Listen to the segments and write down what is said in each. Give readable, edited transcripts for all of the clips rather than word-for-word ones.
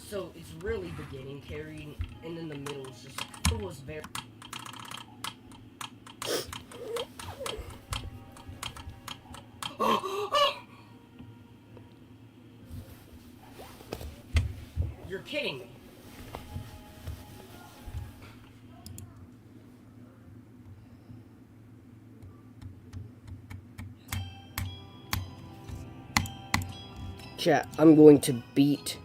So it's really beginning carrying, and then the middle is just it was very. You're kidding me. Chat, I'm going to beat.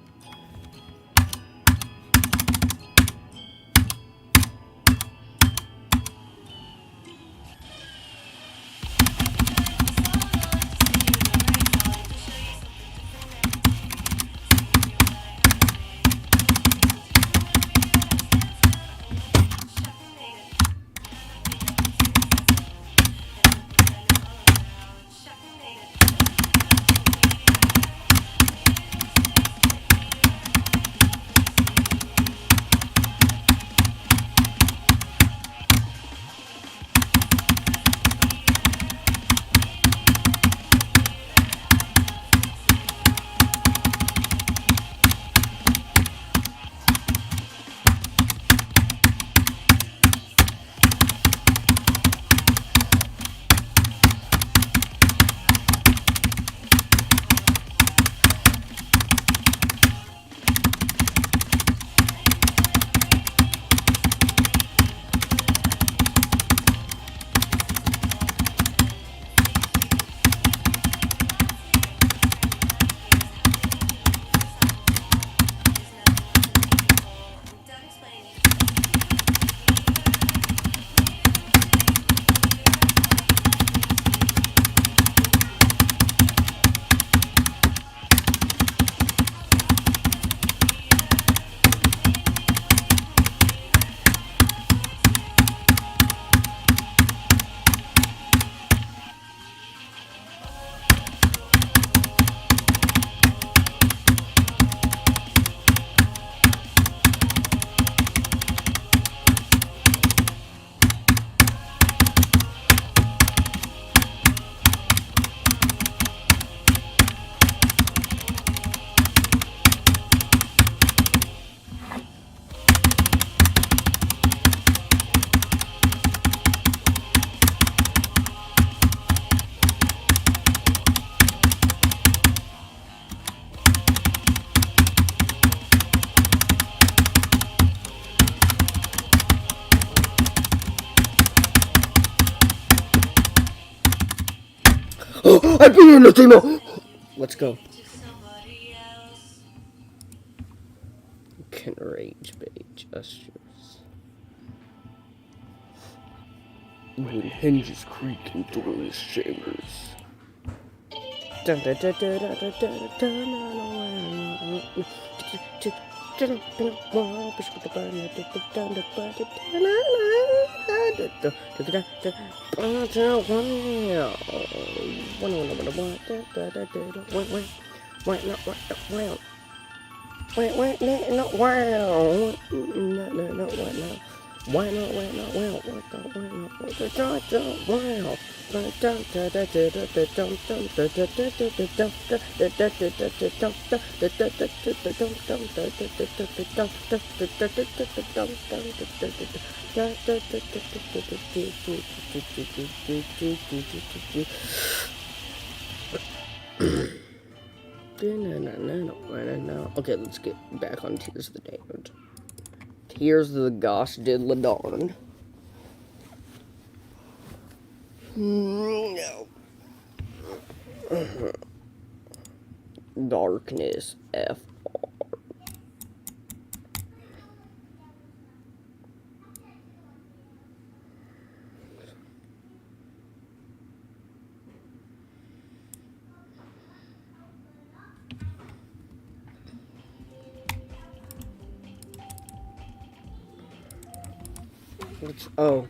I beat you in the female. Let's go. Can rage bait gestures. When hinges creak in doorless chambers. Dun, dun, dun, dun, dun, dun, dun, Okay, let's get back on Tears of the Damned. Tears of the Gosh did Ladarn. No. Darkness FR. Oh.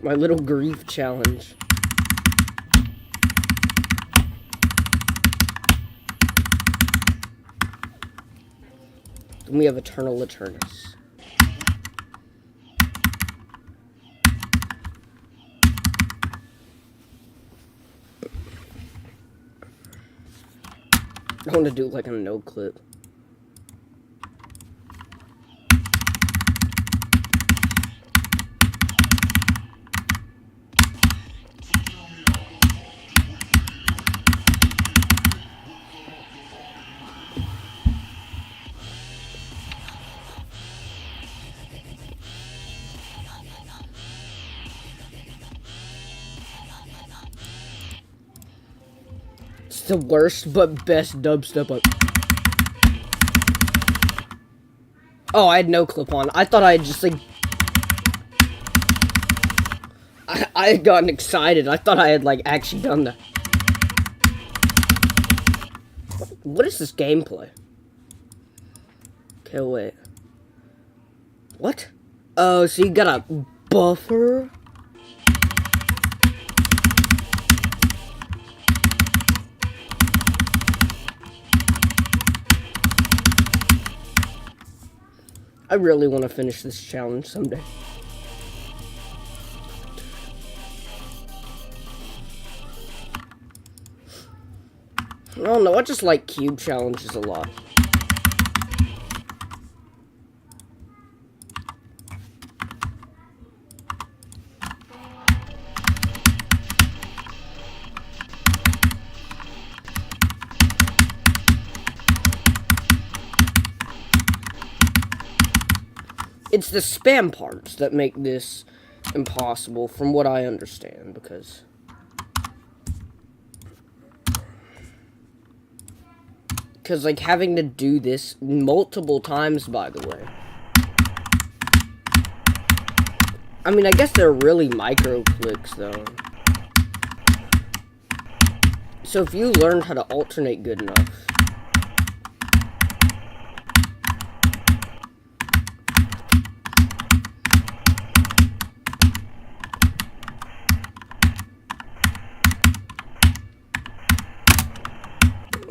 My little grief challenge. Then we have Eternal Eternus. I want to do like a no clip. It's the worst but best dubstep up. Oh, I had no clip on. I thought I had just like... I had gotten excited. I thought I had like actually done that. What is this gameplay? Okay, wait. What? Oh, so you got a buffer? I really want to finish this challenge someday. I don't know, I just like cube challenges a lot. It's the spam parts that make this impossible, from what I understand, because... Because, like, having to do this multiple times, by the way. I mean, I guess they're really micro clicks, though. So if you learned how to alternate good enough...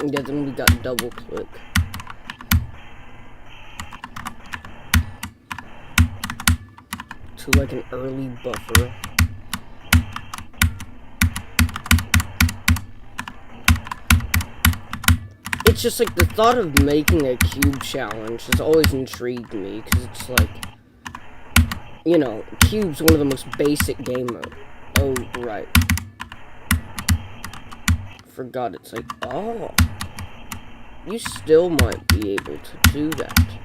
Yeah, then we got double click. To like an early buffer. It's just like the thought of making a cube challenge has always intrigued me, because it's like, you know, cube's one of the most basic game mode. Oh, right. Forgot it's like, oh, you still might be able to do that.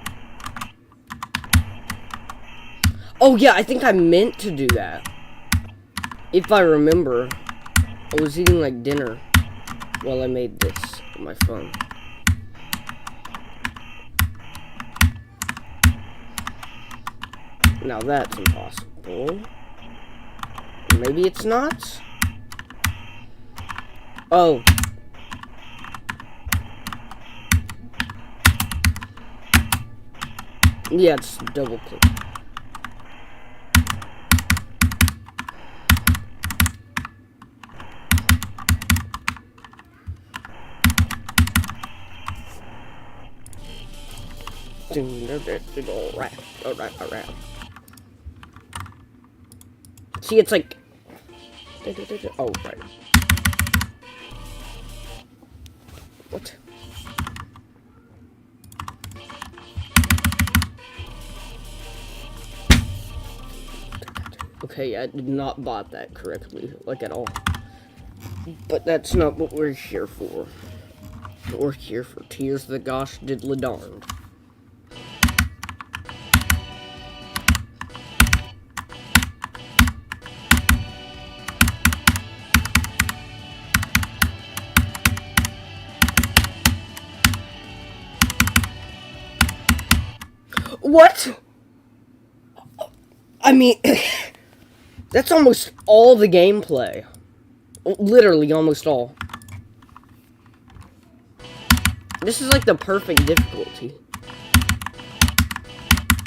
Oh yeah, I think I meant to do that. If I remember, I was eating like dinner while I made this on my phone. Now that's impossible. Maybe it's not? Oh. Yeah, it's double click. Alright. See, it's like... Oh, right. What? Okay, I did not bot that correctly, like at all. But that's not what we're here for. We're here for Tears the Gosh Diddly Darned. What? I mean, that's almost all the gameplay. Literally, almost all. This is like the perfect difficulty.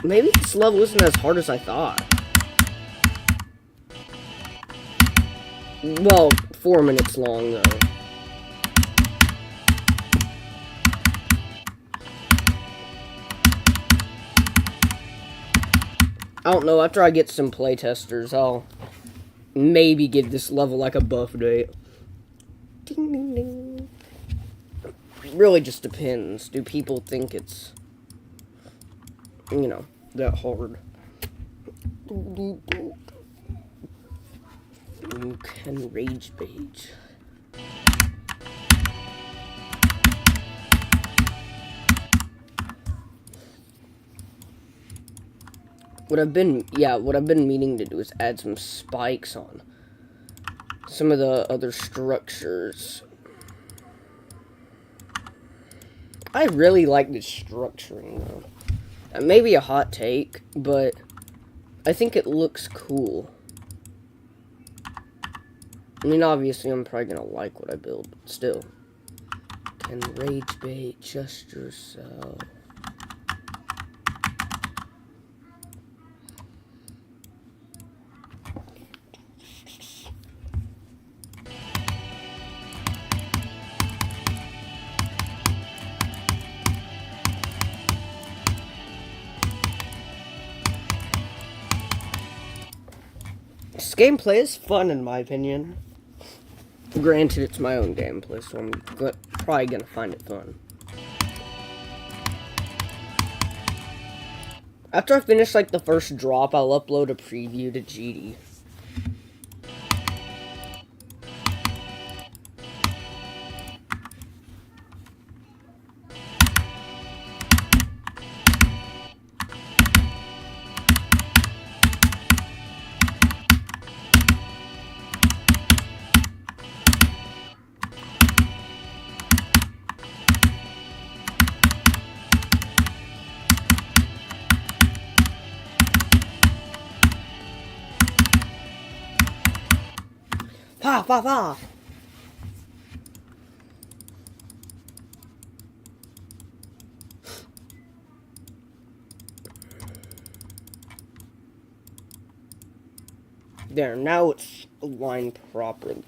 Maybe this level isn't as hard as I thought. Well, 4 minutes long, though. I don't know, after I get some playtesters, I'll maybe give this level like a buff date. Ding, ding, ding. really just depends. Do people think it's, you know, that hard? You can rage bait. What I've been meaning to do is add some spikes on some of the other structures. I really like this structuring, though. Maybe a hot take, but I think it looks cool. I mean, obviously, I'm probably gonna like what I build, but still. Can rage bait just yourself. This gameplay is fun, in my opinion. Granted, it's my own gameplay, so I'm probably gonna find it fun. After I finish, like, the first drop, I'll upload a preview to GD. Pa, pa, pa! There, now it's aligned properly.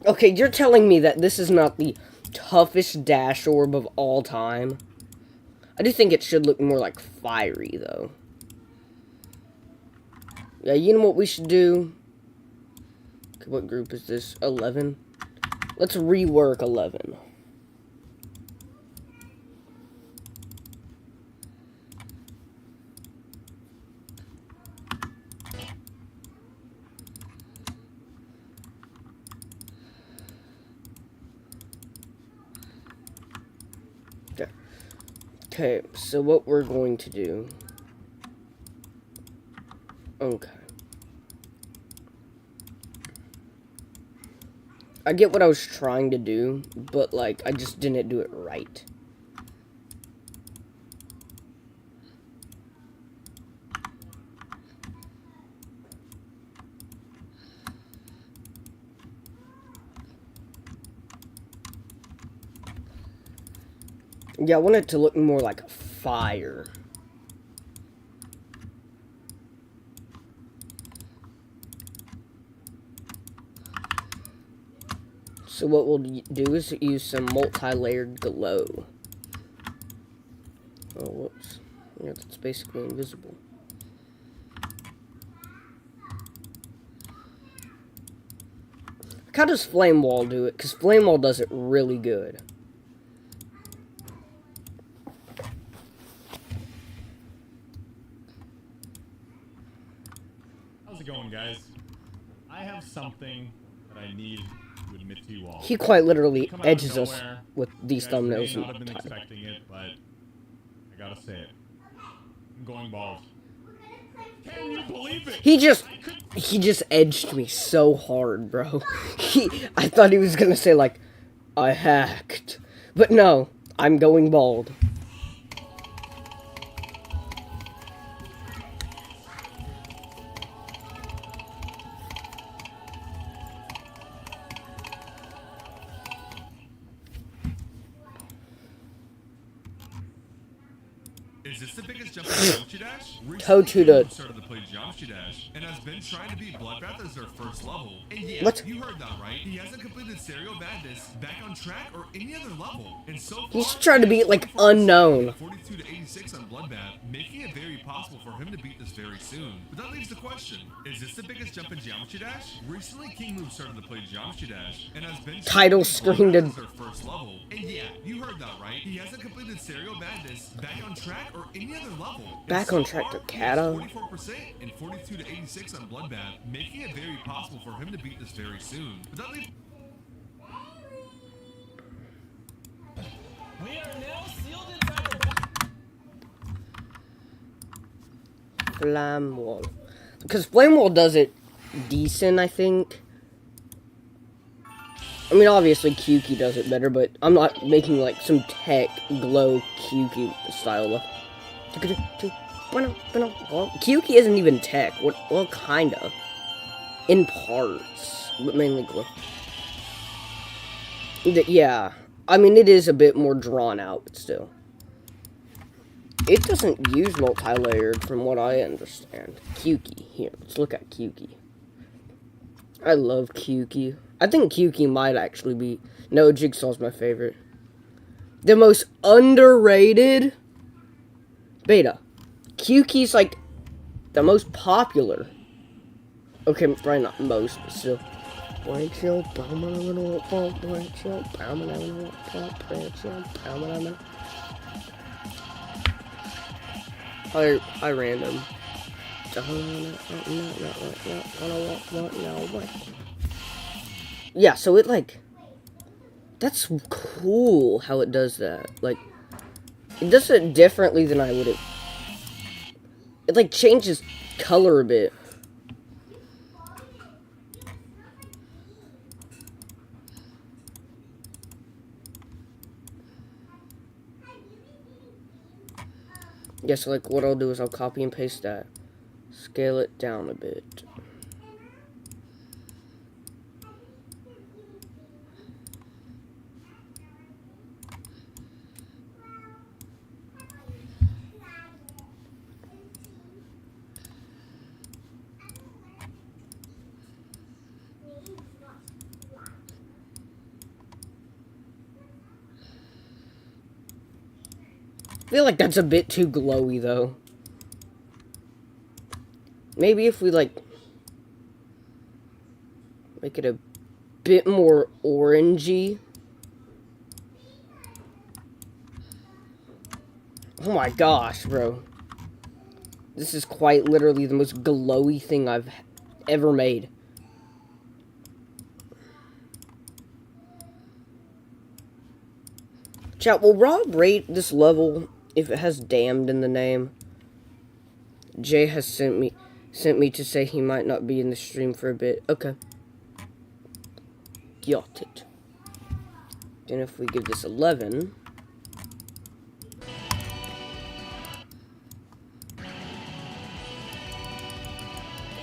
Okay, you're telling me that this is not the toughest dash orb of all time? I do think it should look more like fiery, though. Yeah, you know what we should do? Okay, what group is this? 11? Let's rework 11. Okay, so what we're going to do... Okay. I get what I was trying to do, but, like, I just didn't do it right. Yeah, I want it to look more like fire. So what we'll do is use some multi-layered glow. Oh, whoops. Yeah, that's basically invisible. How does Flame Wall do it? Because Flame Wall does it really good. How's it going, guys? I have something that I need to admit to you all. He quite literally edges us with these thumbnails. You guys may not have been expecting it, but I gotta say it. I'm going bald. Can you believe it? He just edged me so hard, bro. I thought he was gonna say, like, I hacked. But no, I'm going bald. Is this the biggest jump in Geometry Dash? Go to the... Started to play Geometry Dash and has been trying to beat Bloodbath as their first level. And yeah, What? you heard that right. He hasn't completed Stereo Madness, Back on Track, or any other level. And so far, He's trying to beat, like, unknown. 42 to 86 on Bloodbath, making it very possible for him to beat this very soon. But that leaves the question, is this the biggest jump in Geometry Dash? Recently, King Move started to play Geometry Dash and has been Title screen to... their first level. And yeah, you heard that right. He hasn't completed Stereo Madness, Back on Track, or any other level. Back on Track to Kata. 44% and 42 to 86 on Bloodbath, making it very possible for him to beat this very soon. But that leaves... We are now sealed inside the Flame Wall. Because Flame Wall does it decent, I think. I mean, obviously, Kyuki does it better, but I'm not making, like, some tech glow Kyuki style. Well, Kyuki isn't even tech. Well, kinda. In parts, but mainly glow. Yeah. I mean, it is a bit more drawn out, but still. It doesn't use multi-layered, from what I understand. Kyuki. Here, let's look at Kyuki. I love Kyuki. I think Kyuki might actually be... No, Jigsaw's my favorite. The most underrated... Beta. Kyuki's, like, the most popular. Okay, probably not most, but still. Hi, random. Yeah, so it, like... That's cool how it does that. Like, it does it differently than I would have... It, like, changes color a bit. Yeah, so, like, what I'll do is I'll copy and paste that. Scale it down a bit. I feel like that's a bit too glowy, though. Maybe if we, like, make it a bit more orangey. Oh my gosh, bro. This is quite literally the most glowy thing I've ever made. Chat, will Rob rate this level if it has damned in the name? Jay has sent me to say he might not be in the stream for a bit. Okay. Got it. And if we give this 11...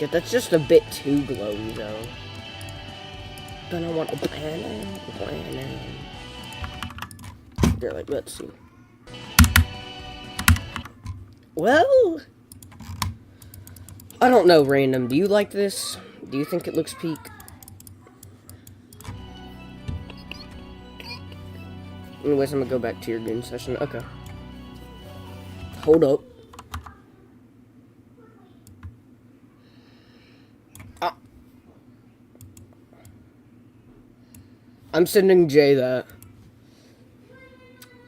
Yeah, that's just a bit too glowy, though. But I want a plan. They're like, let's see. Well... I don't know, Random. Do you like this? Do you think it looks peak? Anyways, I'm gonna go back to your game session. Okay. Hold up. I'm sending Jay that.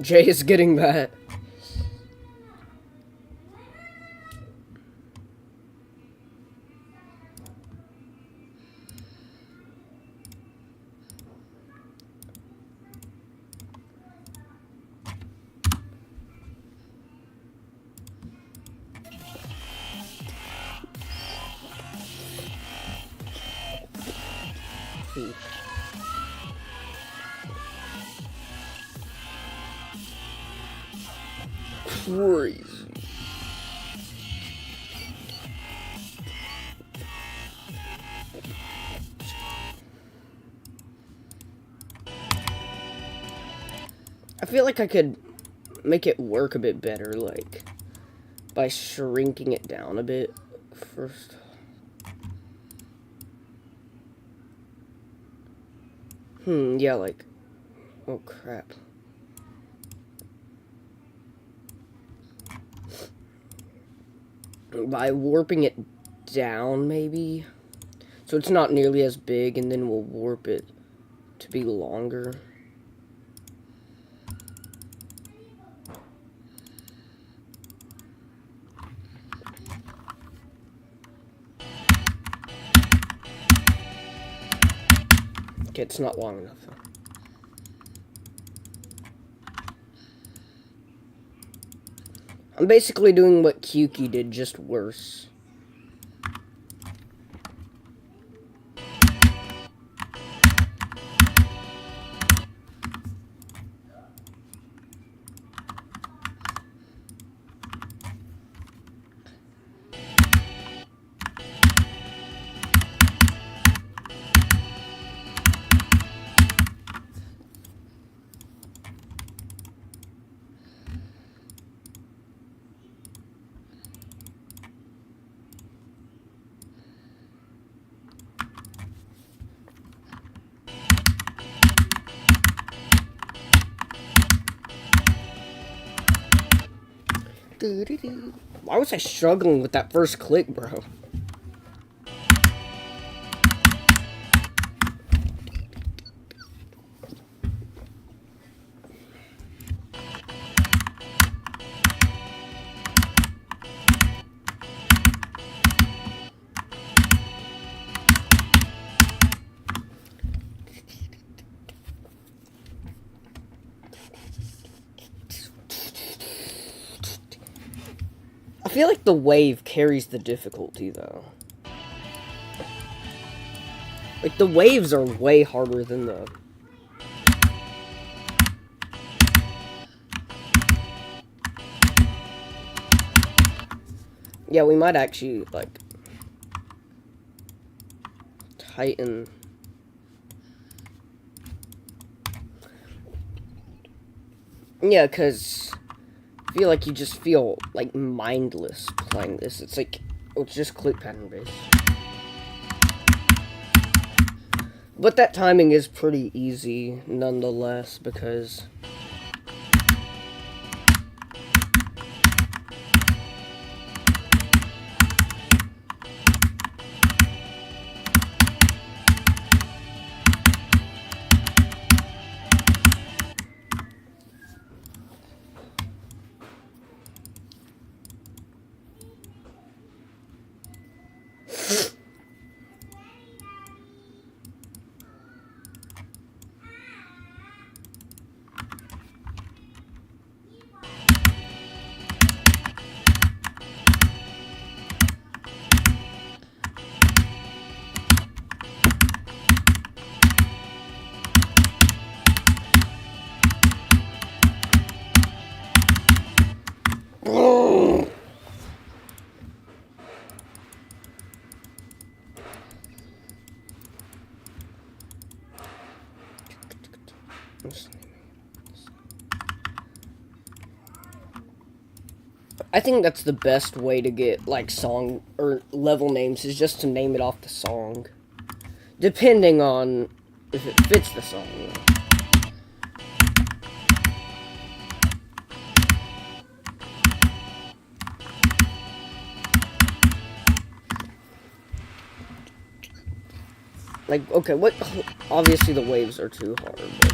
Jay is getting that. Crazy. I feel like I could make it work a bit better, like, by shrinking it down a bit first. Yeah, like, oh crap. By warping it down, maybe, so it's not nearly as big, and then we'll warp it to be longer. Okay, it's not long enough though. I'm basically doing what Kyuki did, just worse. Why was I struggling with that first click, bro? I feel like the wave carries the difficulty, though. Like, the waves are way harder than the... Yeah, we might actually, like... tighten... Yeah, because... I feel like you just feel, like, mindless playing this. It's like... it's just click pattern based. But that timing is pretty easy, nonetheless, because... I think that's the best way to get, like, song or level names, is just to name it off the song. Depending on if it fits the song, you know. Like, okay, what... obviously the waves are too hard, but...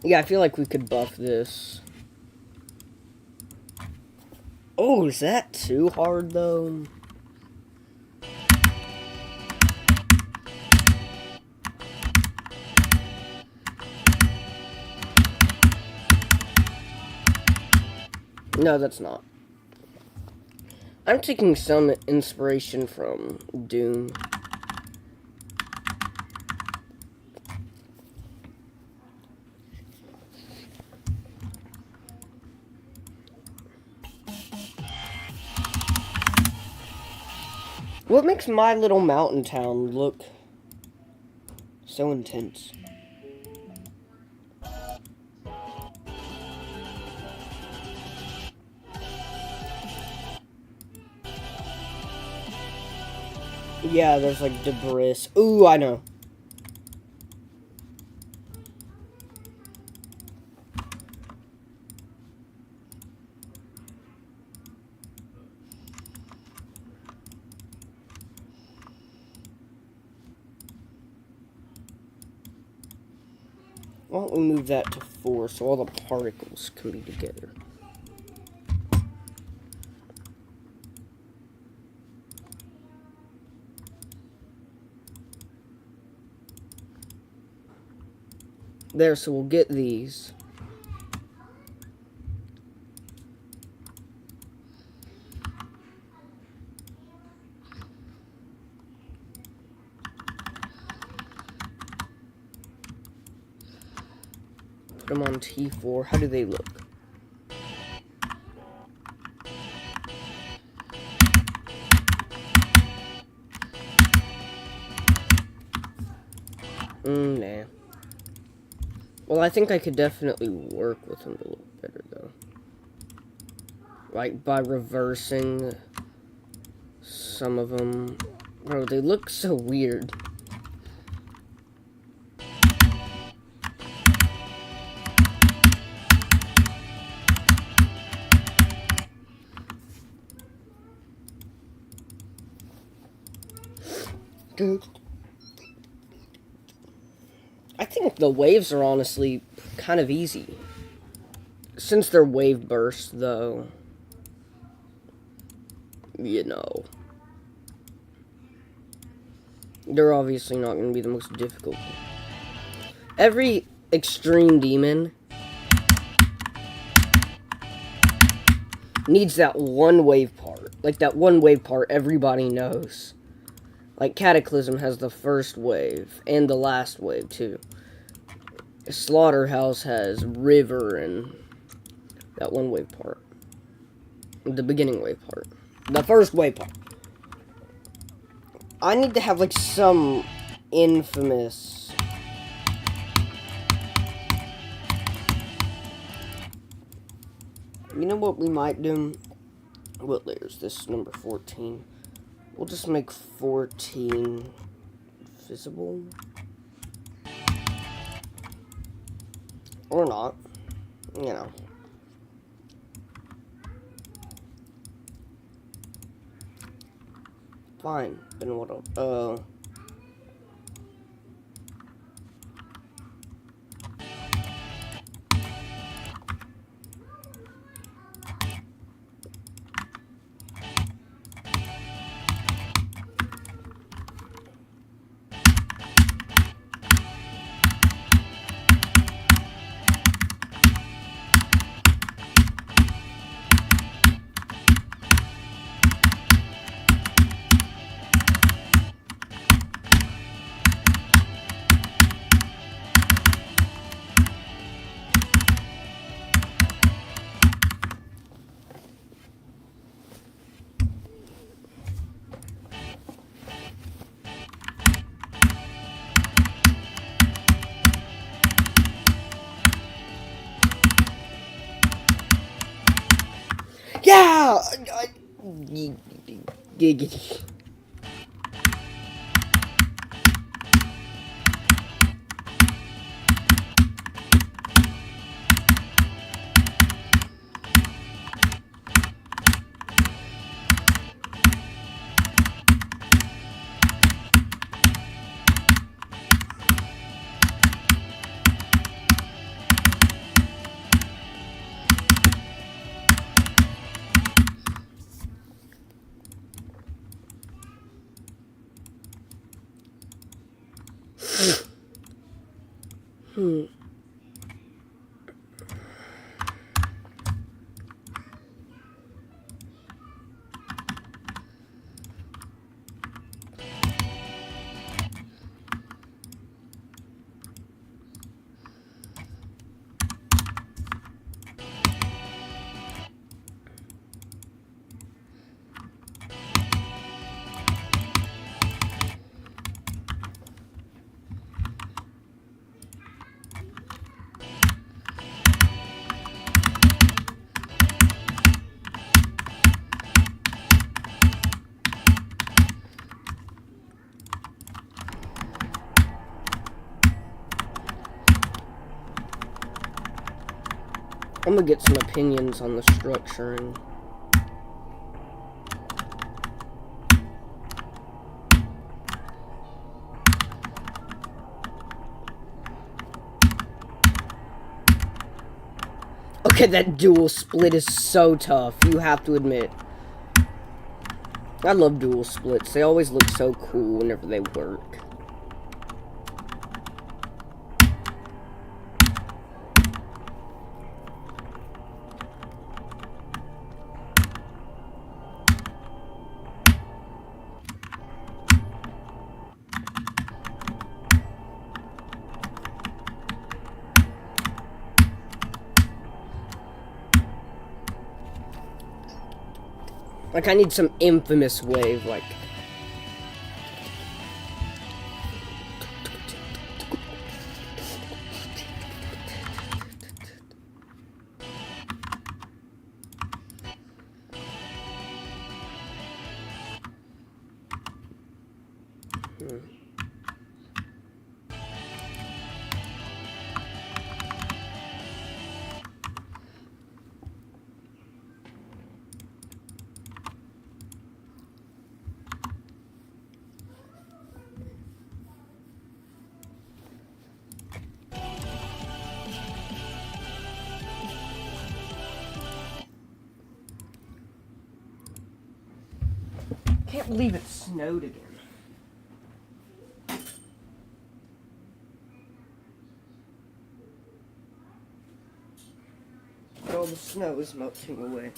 yeah, I feel like we could buff this. Oh, is that too hard, though? No, that's not. I'm taking some inspiration from Doom. What makes My Little Mountain Town look so intense? Yeah, there's like debris. Ooh, I know. Why don't we move that to 4 so all the particles can be together? There, so we'll get these. Put them on T4. How do they look? Nah. Well, I think I could definitely work with them to look better, though. Like, by reversing some of them. Bro, they look so weird. Dude. I think the waves are honestly kind of easy. Since they're wave bursts, though, you know, they're obviously not going to be the most difficult. Every extreme demon needs that one wave part. Like, that one wave part everybody knows. Like, Cataclysm has the first wave, and the last wave, too. Slaughterhouse has River and that one wave part. The beginning wave part. The first wave part. I need to have, like, some infamous... You know what we might do? What layer is this? Number 14. We'll just make 14 visible. Or not. You know. Fine. Then what else? Yeah! Giggity. I'm gonna get some opinions on the structuring. Okay, that dual split is so tough, you have to admit. I love dual splits. They always look so cool whenever they work. Like, I need some infamous wave, like... Can't believe it snowed again. All the snow is melting away.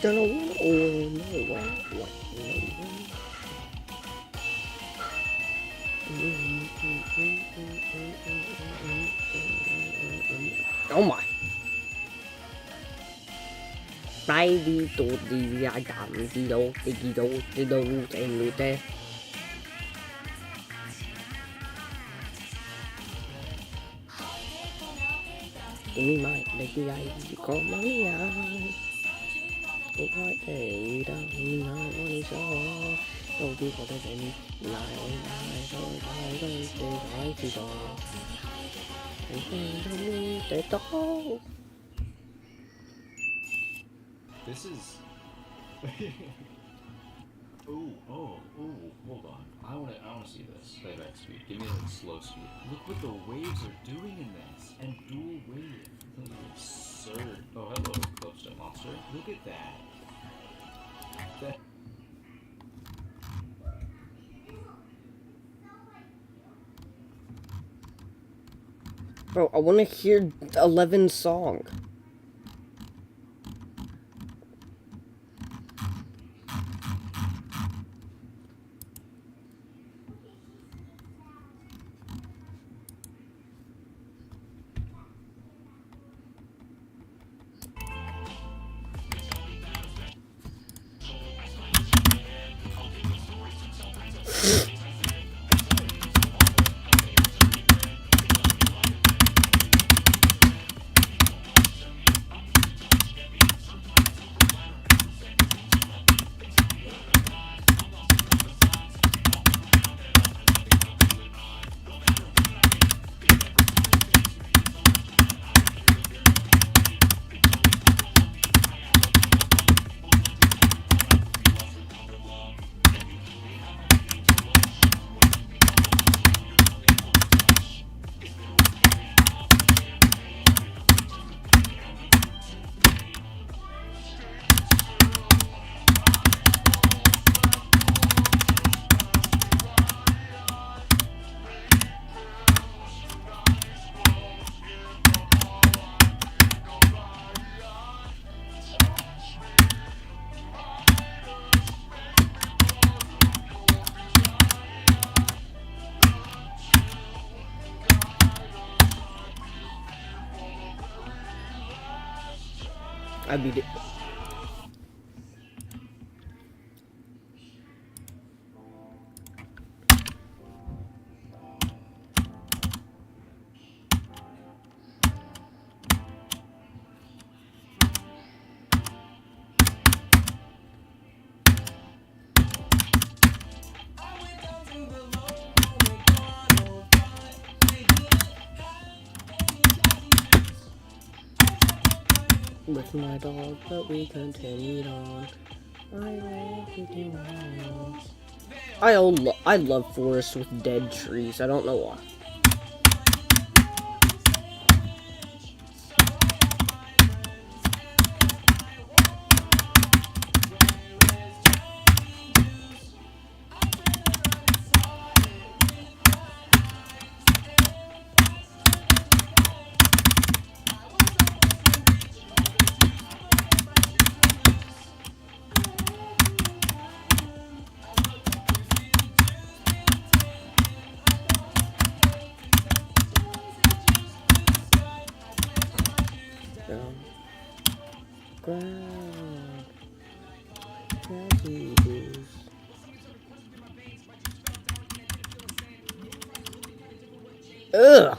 Don't know what. Oh my. Baby to the I got me do the we might make the I call my eye. It might be down on his own. No people that any lie, This is. Ooh, hold on. I wanna see this playback speed. Give me like slow speed. Look what the waves are doing in this. And dual wave. This is absurd. Oh, hello, Clubstep Monster. Look at that. That. Bro, I want to hear 11's song. I beat it. With my dog, but we continued on. I love forests with dead trees. I don't know why. Ground. Jazzy blues. Ugh.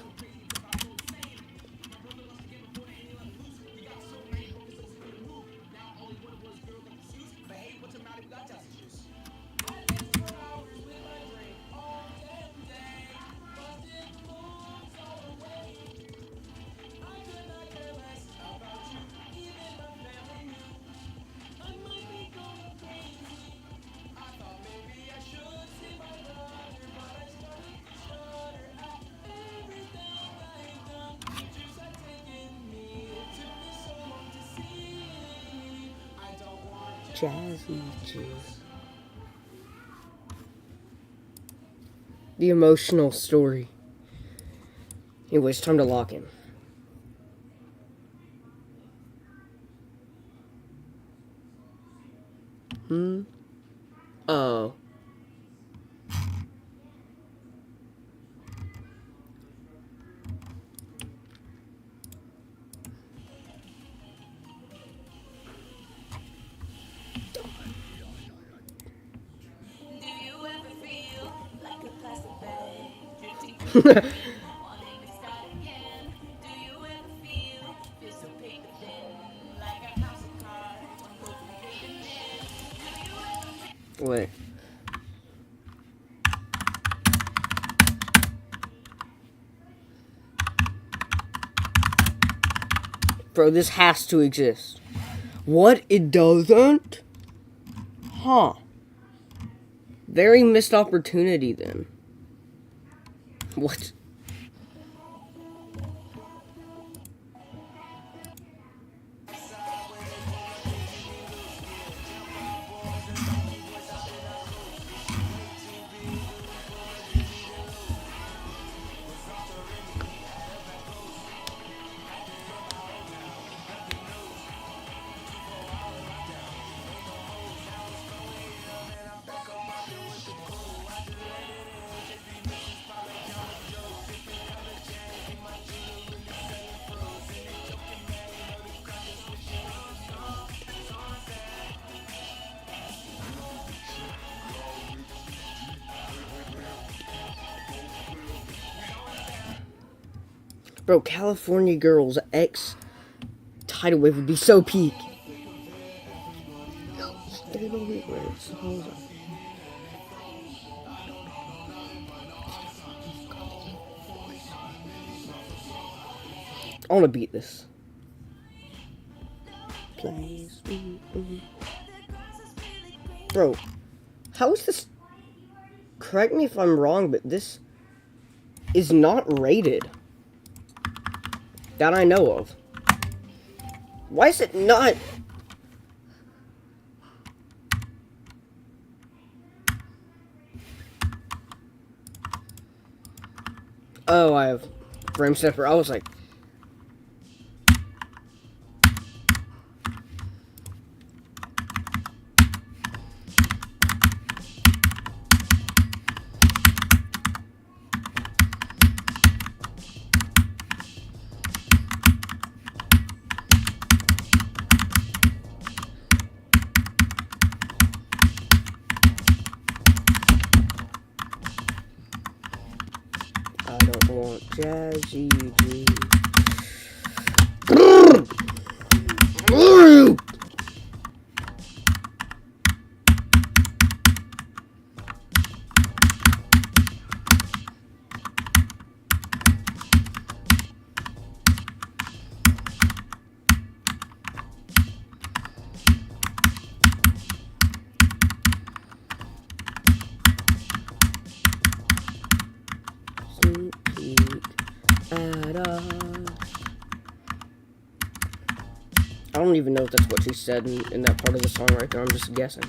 Jazzy juice. The emotional story. Anyways, time to lock in. Oh. Do you ever feel like a plastic bag drifting through the wind, wanting to start again? Do you ever feel so paper thin, like a house of cards, one broken pavement? Do you ever Wait. Bro, this has to exist. What? It doesn't? Huh. Very missed opportunity then. What? Bro, California Girls X tidal wave would be so peak. I want to beat this. Please. Bro, how is this? Correct me if I'm wrong, but this is not rated. That I know of. Why is it not? Oh, I have frame stepper. I was like, I don't want Jazzy G. I don't even know if that's what she said in that part of the song right there. I'm just guessing.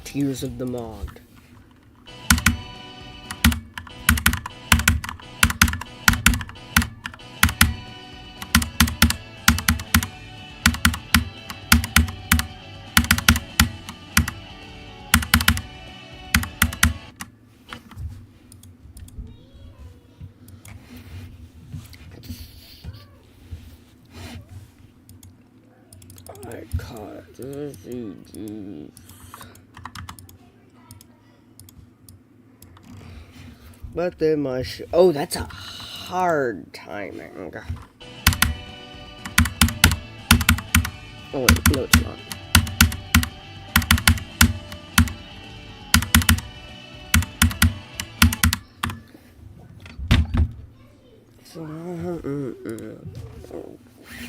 Tears of the Mod. I caught the CG. But then my oh, that's a hard timing. Oh wait, no it's not.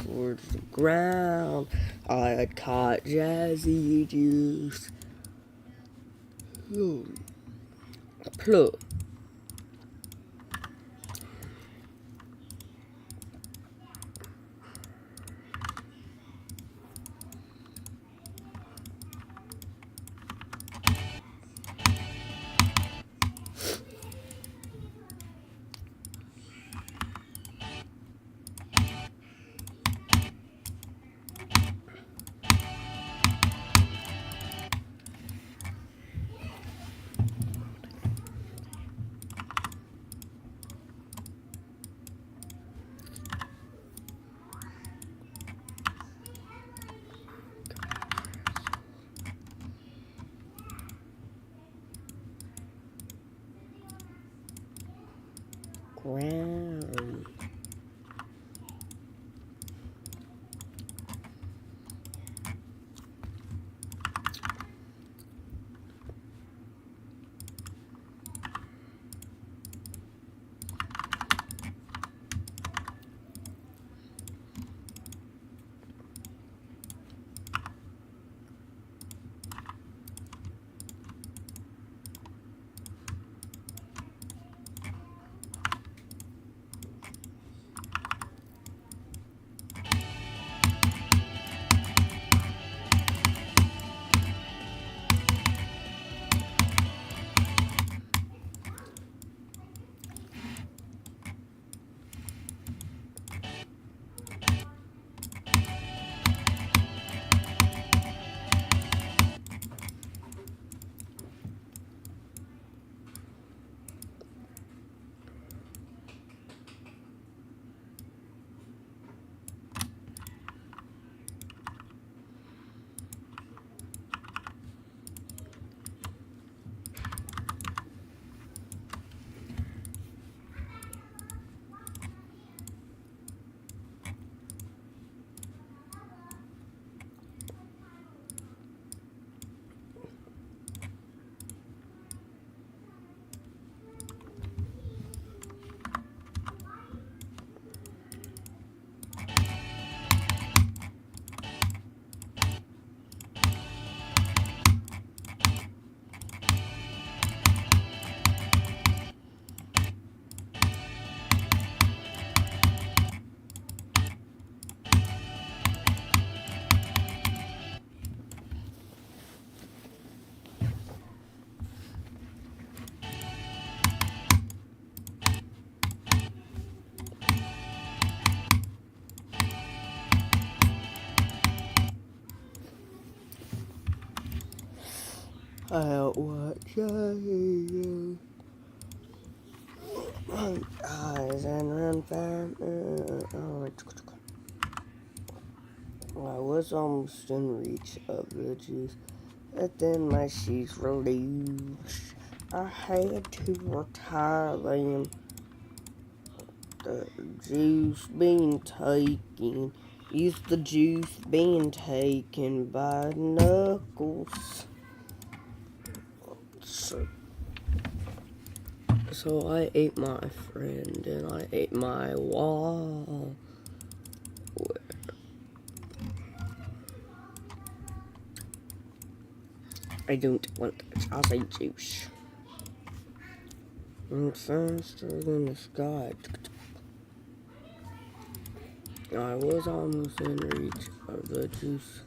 Towards the ground, I caught Jazzy Juice. Plug. Ground. I'll watch you. Eyes and run fast. I was almost in reach of the juice, but then my sheets were loose. I had to retire them. The juice being taken. Is the juice being taken by Knuckles? So I ate my friend and I ate my wall. I don't want Jazzy Juice. I'm faster than the sky. I was almost in reach of the juice.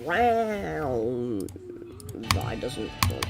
Ground. Why doesn't want?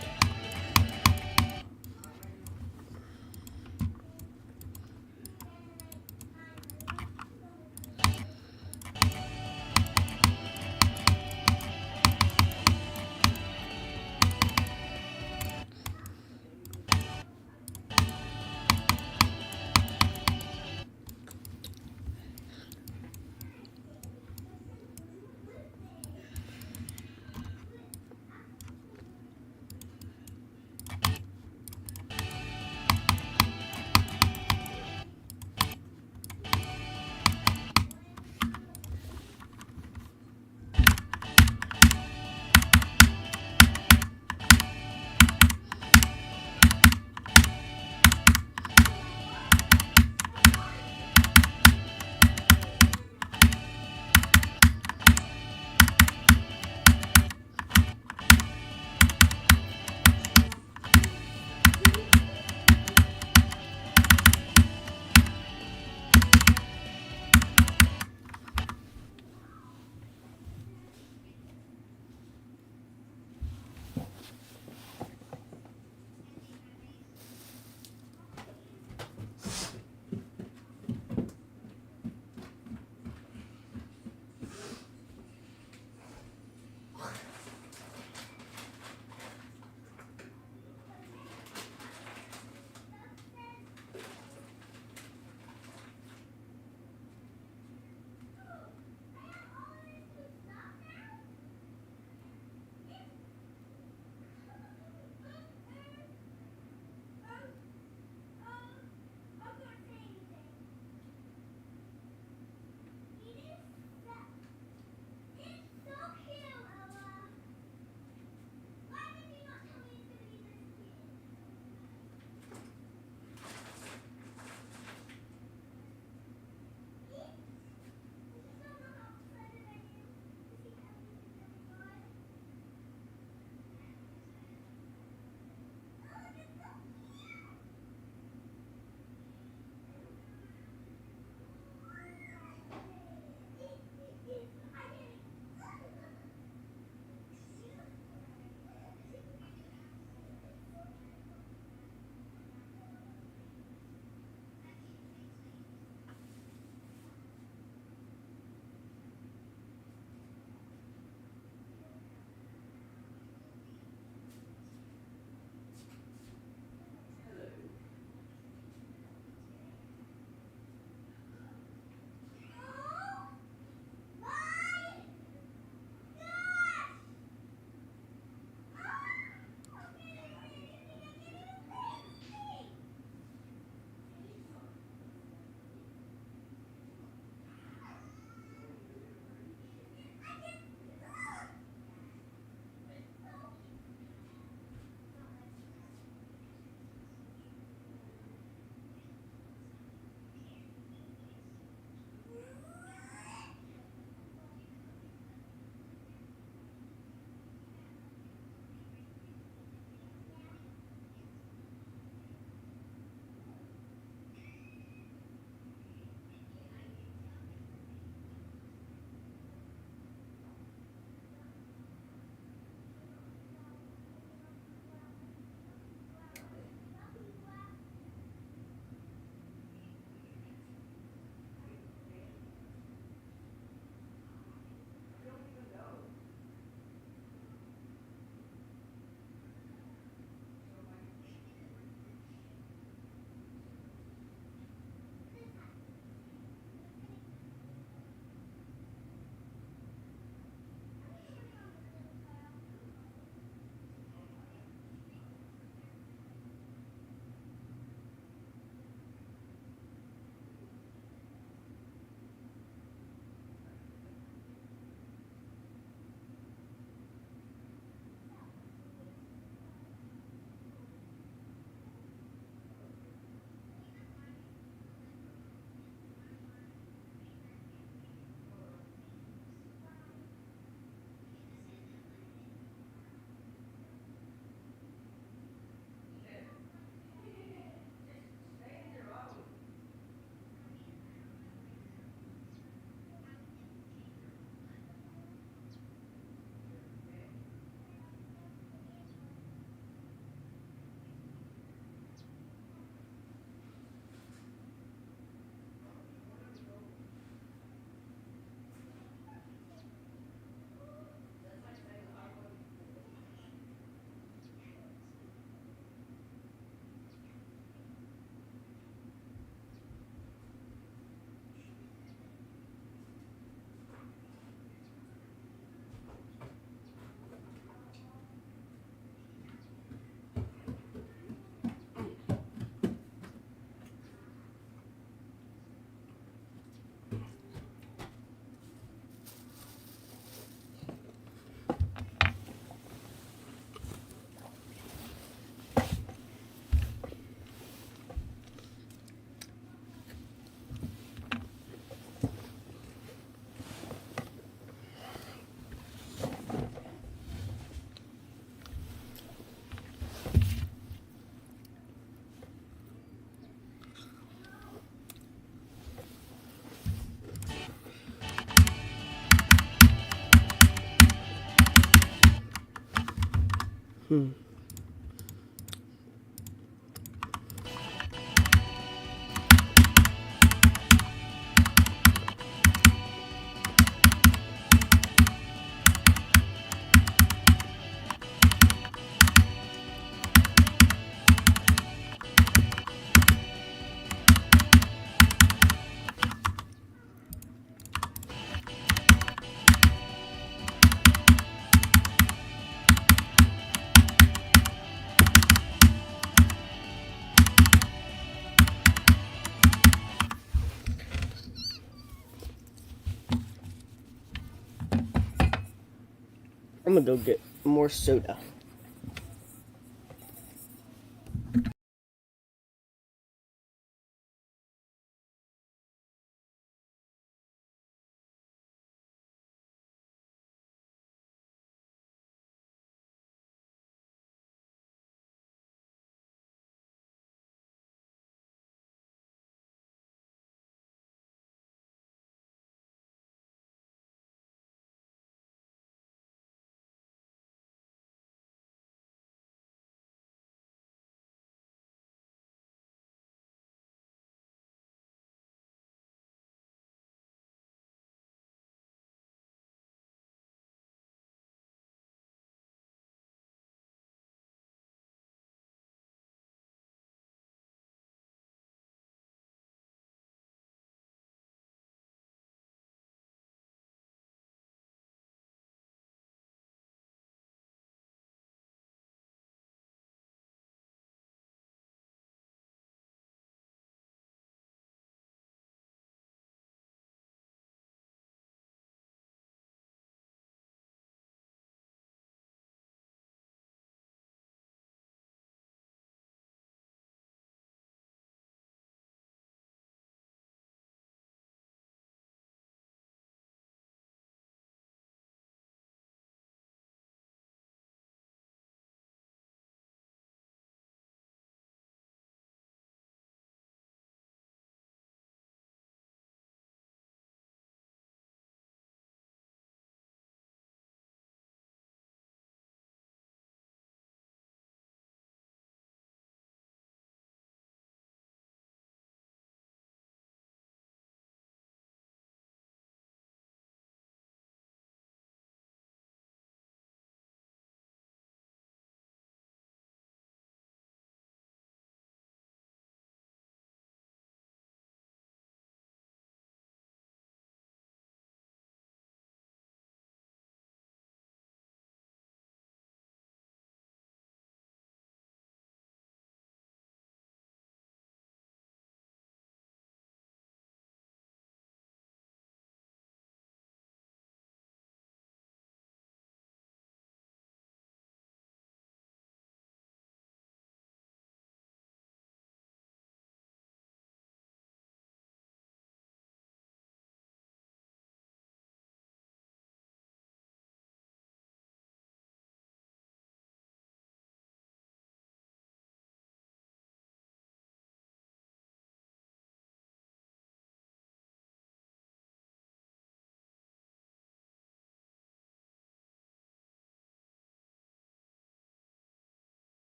I'm gonna go get more soda.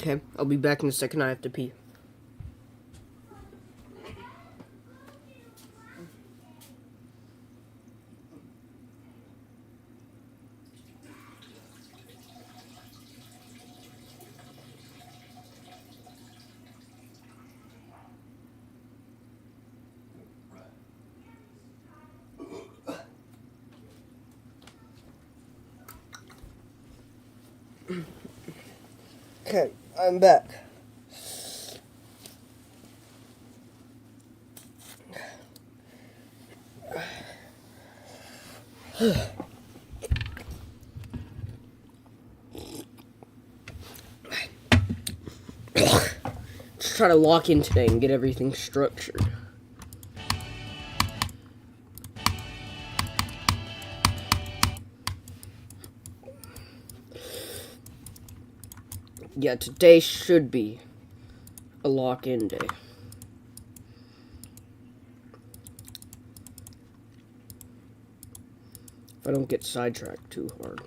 Okay, I'll be back in a second. I have to pee. Okay, I'm back. Just try to lock in today and get everything structured. Yeah, today should be a lock-in day. If I don't get sidetracked too hard.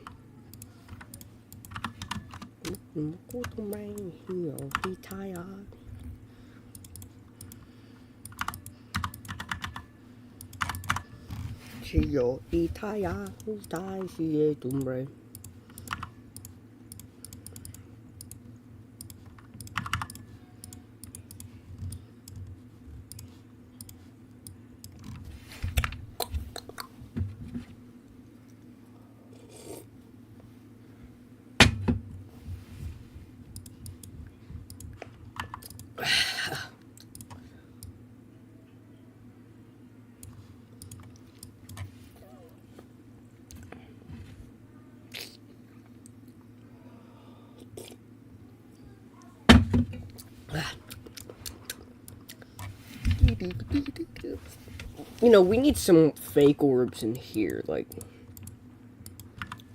You know, we need some fake orbs in here. Like,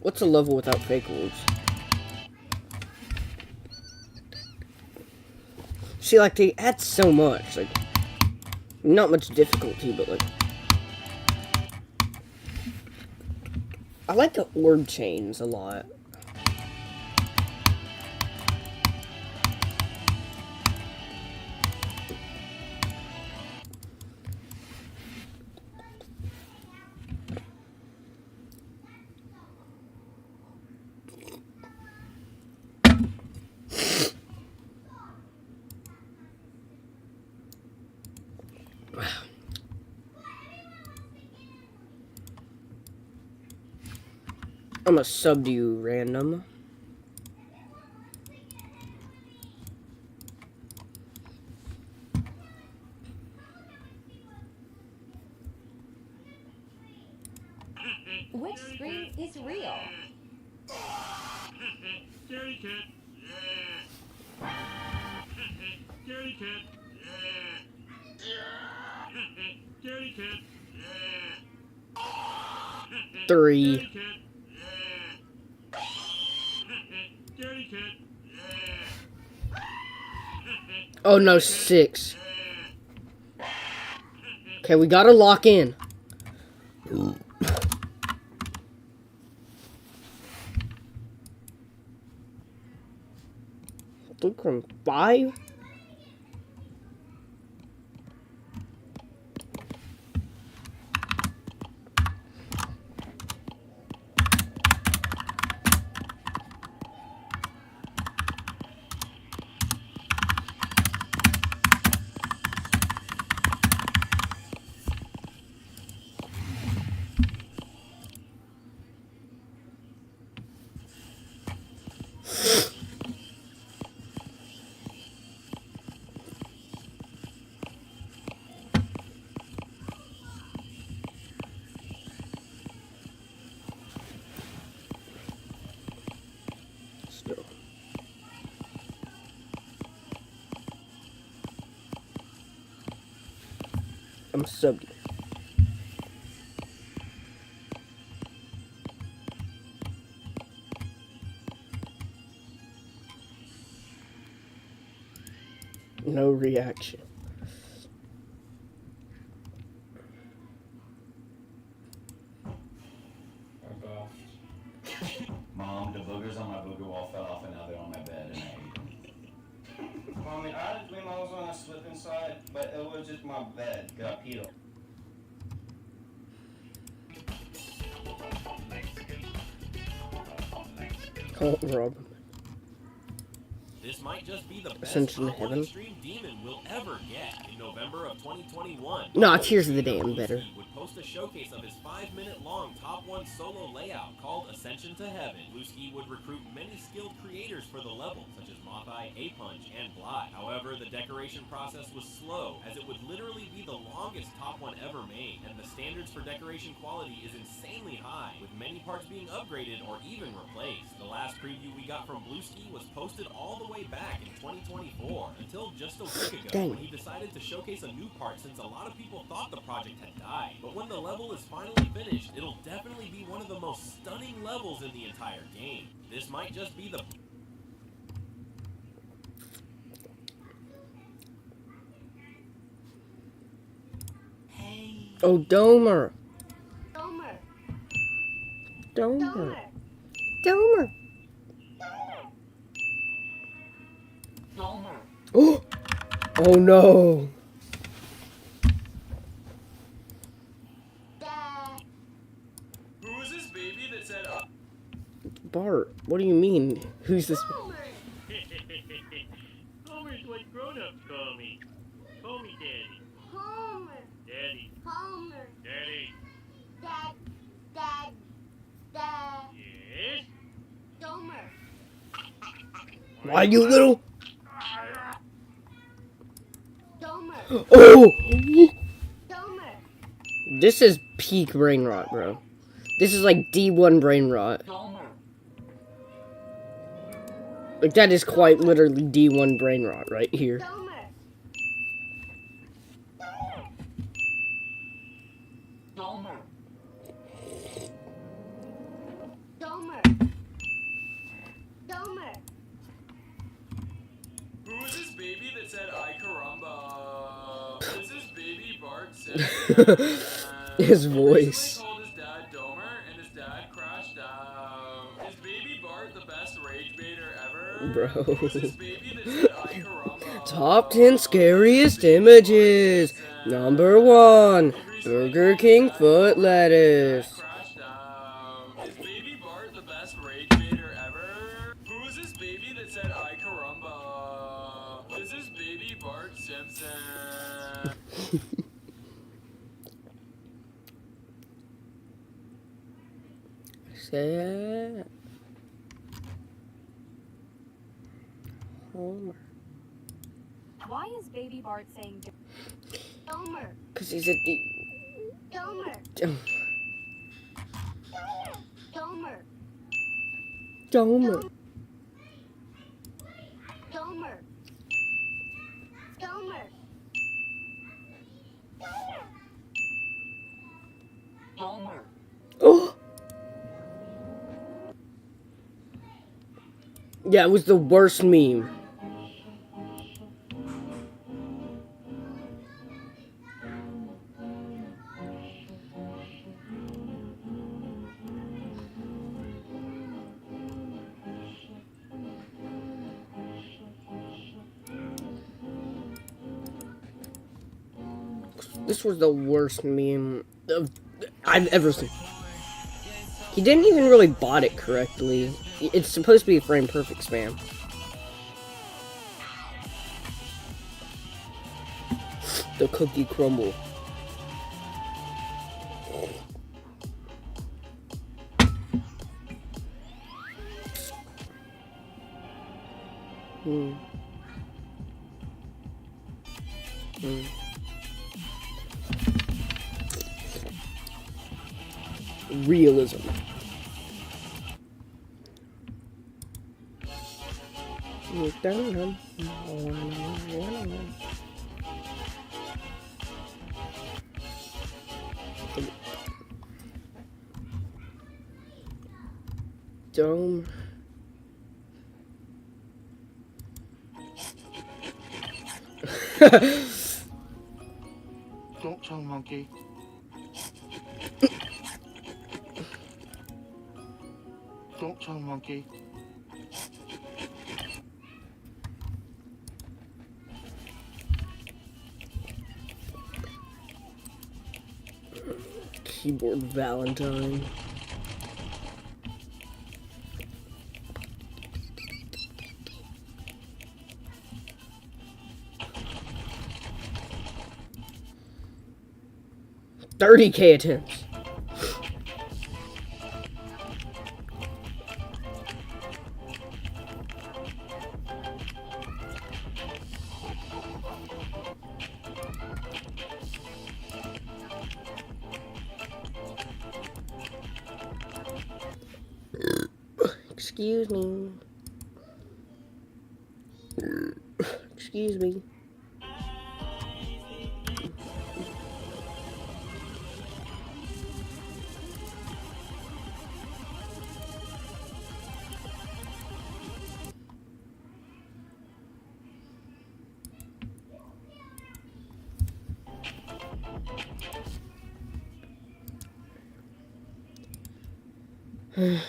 what's a level without fake orbs? See, like, they add so much. Like, not much difficulty, but, like, I like the orb chains a lot. I'm gonna sub to you, random. Which scream is real? Scaredy cat. Scaredy cat. Scaredy cat. 3. Scaredy cat. Oh no, 6. Okay, we gotta lock in. Look from 5. Still. I'm subbed. No reaction. Mom, the boogers on my booger wall fell off and now they're on my bed and I ate them. Mommy, I didn't dream I was gonna slip inside, but it was just my bed got peed on. Call Rob. This might just be the best Ascension top one Heaven. Extreme Demon will ever get. In November of 2021, Nah, Tears of the Damned better. Bluesky would post a showcase of his 5-minute-long top 1 solo layout called Ascension to Heaven. Bluesky would recruit many skilled creators for the level, such as Motheye, A-Punch, and Bly. However, the decoration process was slow, as it would literally be the longest top 1 ever made, and the standards for decoration quality is insanely high, with many parts being upgraded or even replaced. The last preview we got from Bluesky was posted all the way back in 2024, until just a week ago, Dang. when he decided to showcase a new part since a lot of people thought the project had died. But when the level is finally finished, it'll definitely be one of the most stunning levels in the entire game. This might just be the Oh, Domer. Domer. Domer. Domer. Domer. Oh! Oh no! Dad. Who is this baby that said, Bart, what do you mean? Who's this? Homer. Homer's what grown-ups call me. Call me Daddy. Homer. Daddy. Homer. Daddy. Dad. Dad. Dad. Yes? Domer. Why, you little? Domer. Oh! Domer. This is peak brain rot, bro. This is like D1 brain rot. Like, that is quite literally D1 brain rot right here. Domer. Domer. Domer. who is this baby that said, I caramba? Is this baby Bart Simpson? His voice. Recently called his dad Domer, and his dad crashed out. Is baby Bart the best rage baiter ever? Bro. Who's this baby that said, I caramba? Top 10 scariest images. Number 1. Burger King foot lettuce. Crashed out. Is baby Bart the best rage baiter ever? Who is this baby that said, I caramba? Is this baby Bart Simpson? Say Homer. Why is Baby Bart saying Domer. Cause he's a D. Domer. Domer. Domer. Domer. Domer. Oh! Yeah, it was the worst meme. This was the worst meme I've ever seen. He didn't even really bot it correctly. It's supposed to be a frame perfect spam. The cookie crumble. Hmm. Hmm. Realism. Dome. Don't tell monkey. Don't tell monkey. Keyboard Valentine. $30K attempts. Excuse me. Excuse me. Bro.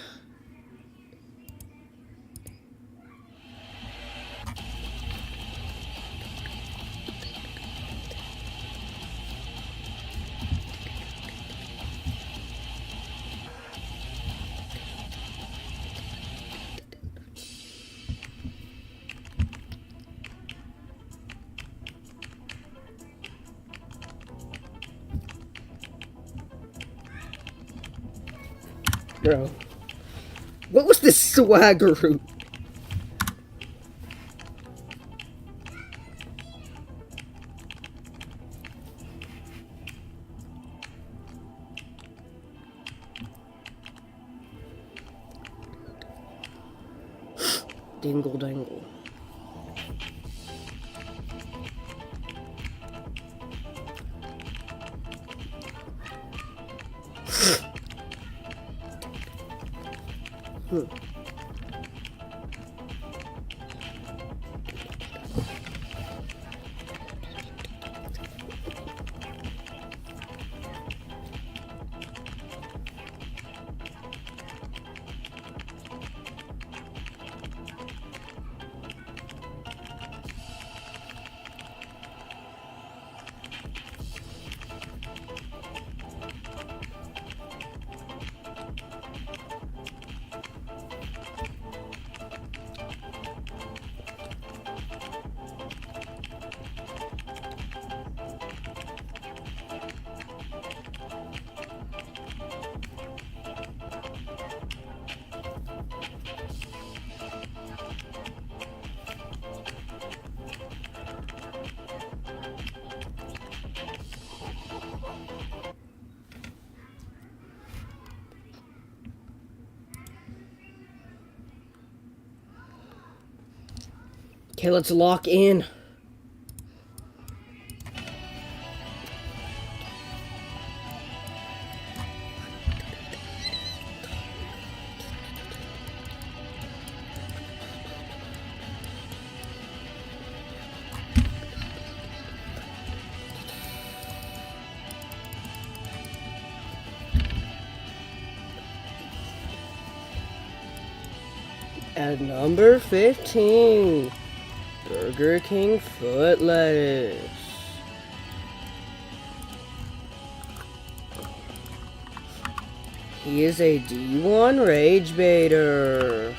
What was this swagger root? Dingle dangle. Okay, let's lock in. At number 15, Burger King foot lettuce. He is a D1 rage baiter.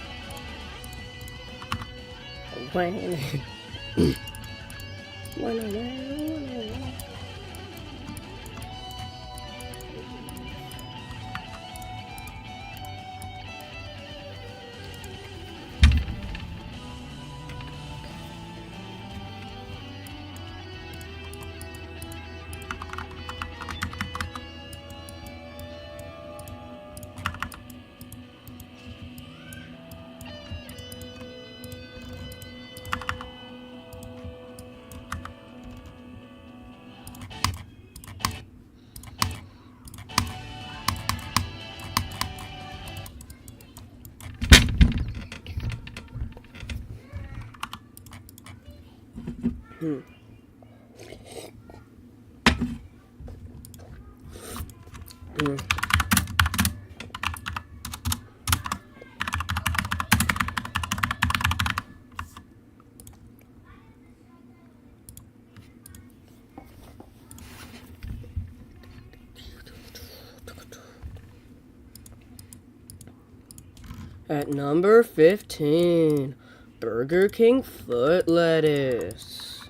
At number 15, Burger King foot lettuce.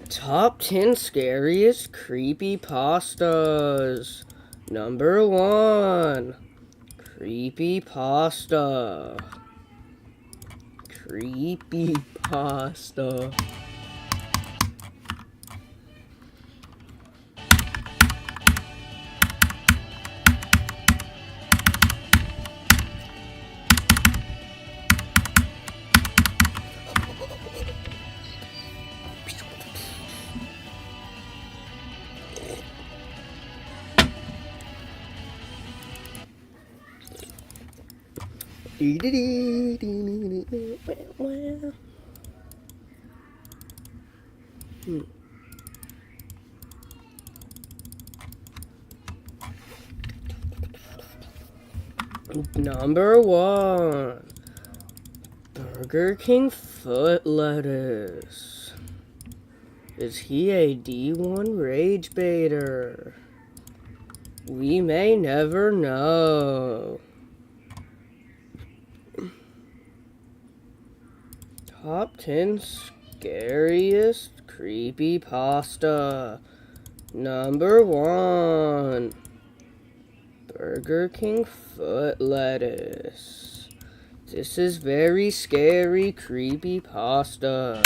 Top 10 scariest creepy pastas. Number 1, creepy pasta. Creepy pasta. Number 1. Burger King foot lettuce. Is he a D1 rage baiter? We may never know. Top 10 scariest creepypasta. Number 1. Burger King foot lettuce. This is very scary creepypasta.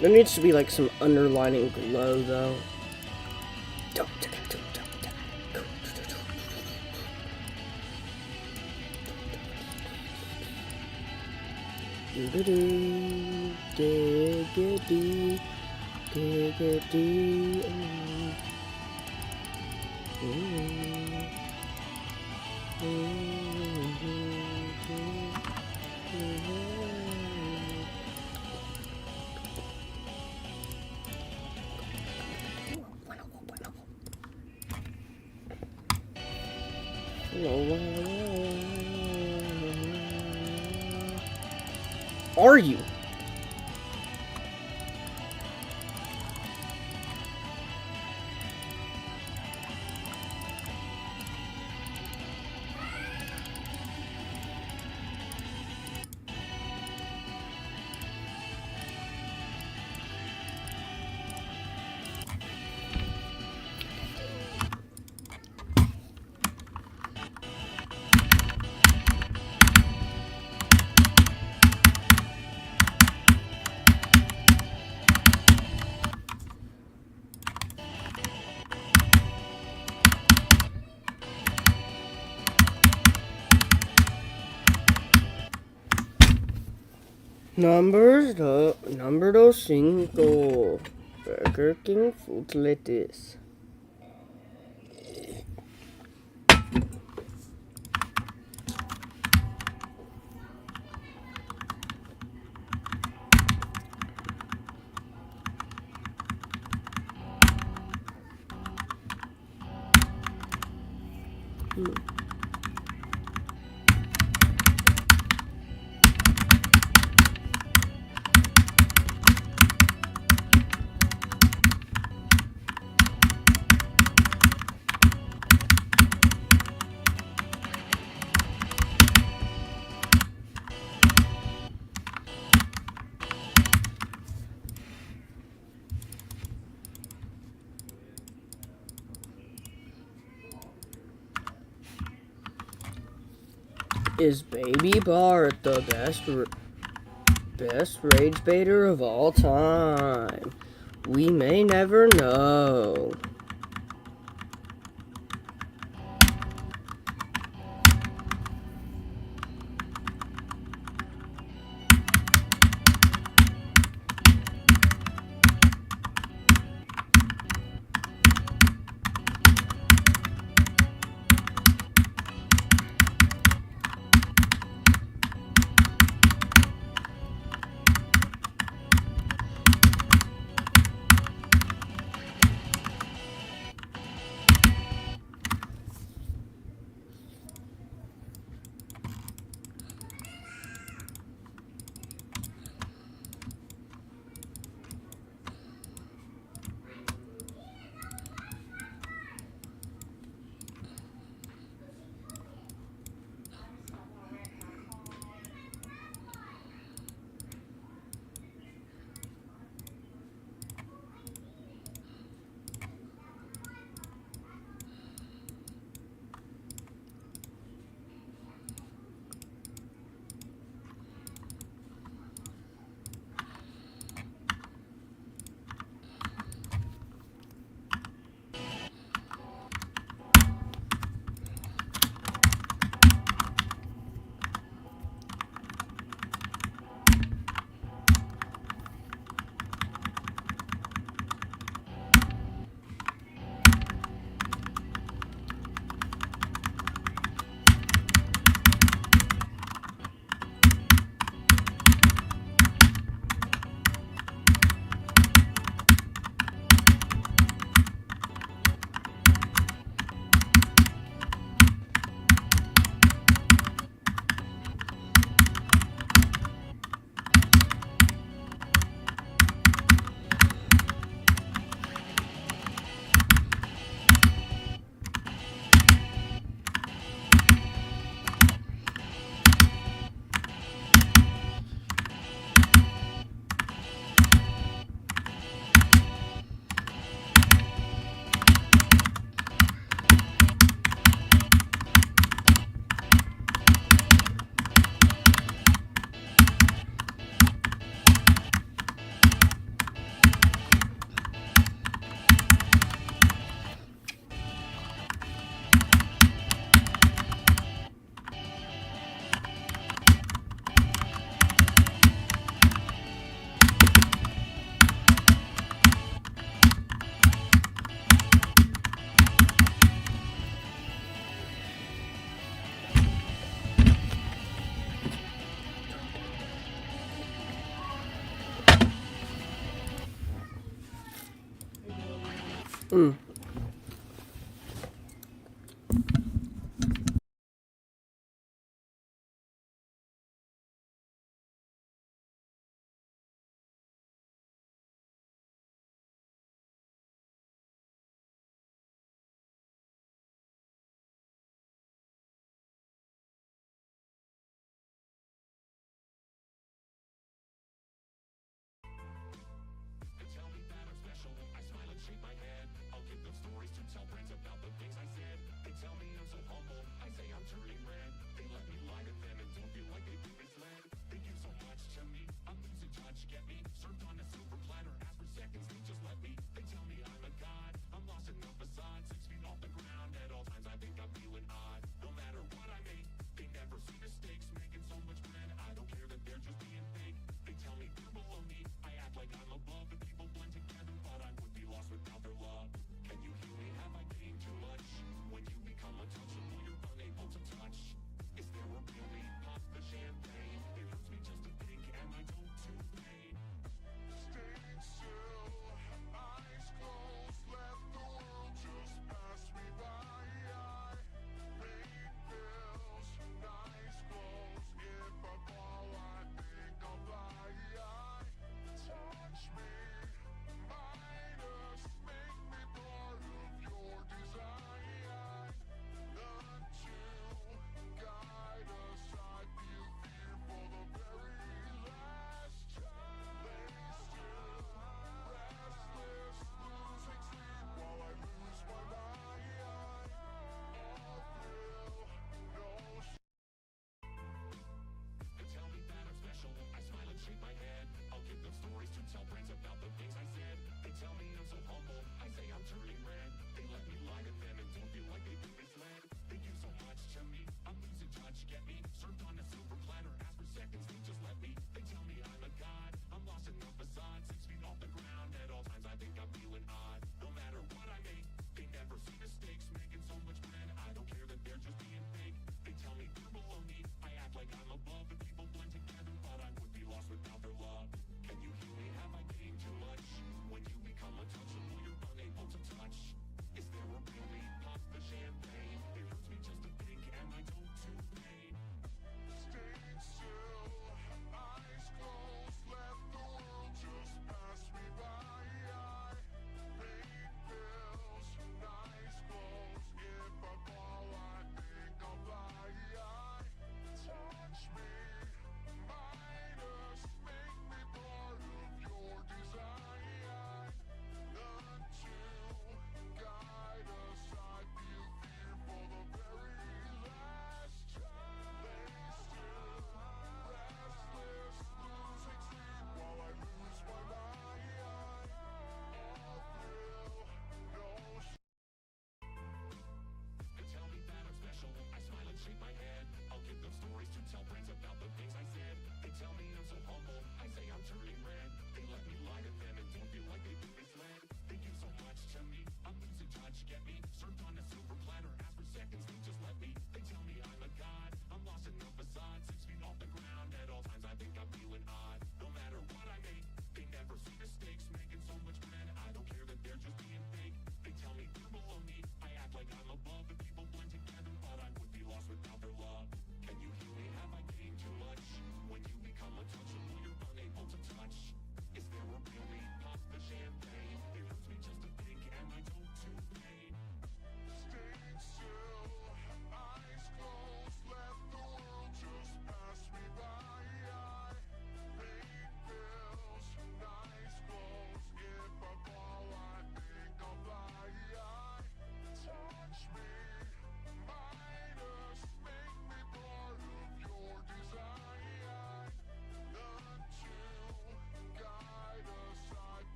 There needs to be like some underlining glow though. Are you? Número 5. Burger King foot lettuce. Is Baby Bart the best rage baiter of all time? We may never know. Mm.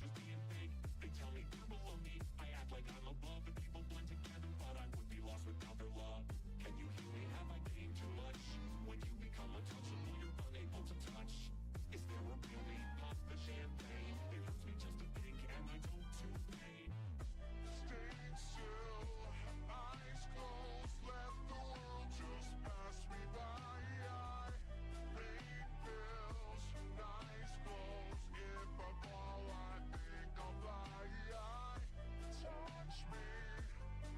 just being fake. They tell me they're below me, I act like I'm above. The people blend together, but I would be lost without their love. Can you hear me? Have I gained too much? When you become untouchable, you're unable to touch. Is there a real need? Pop the champagne. It hurts me just to think, am I doomed to pain? Stayed still, eyes closed, let the world just pass me by. I paid bills, nice clothes. If I fall, I think I'll fly. Touch me,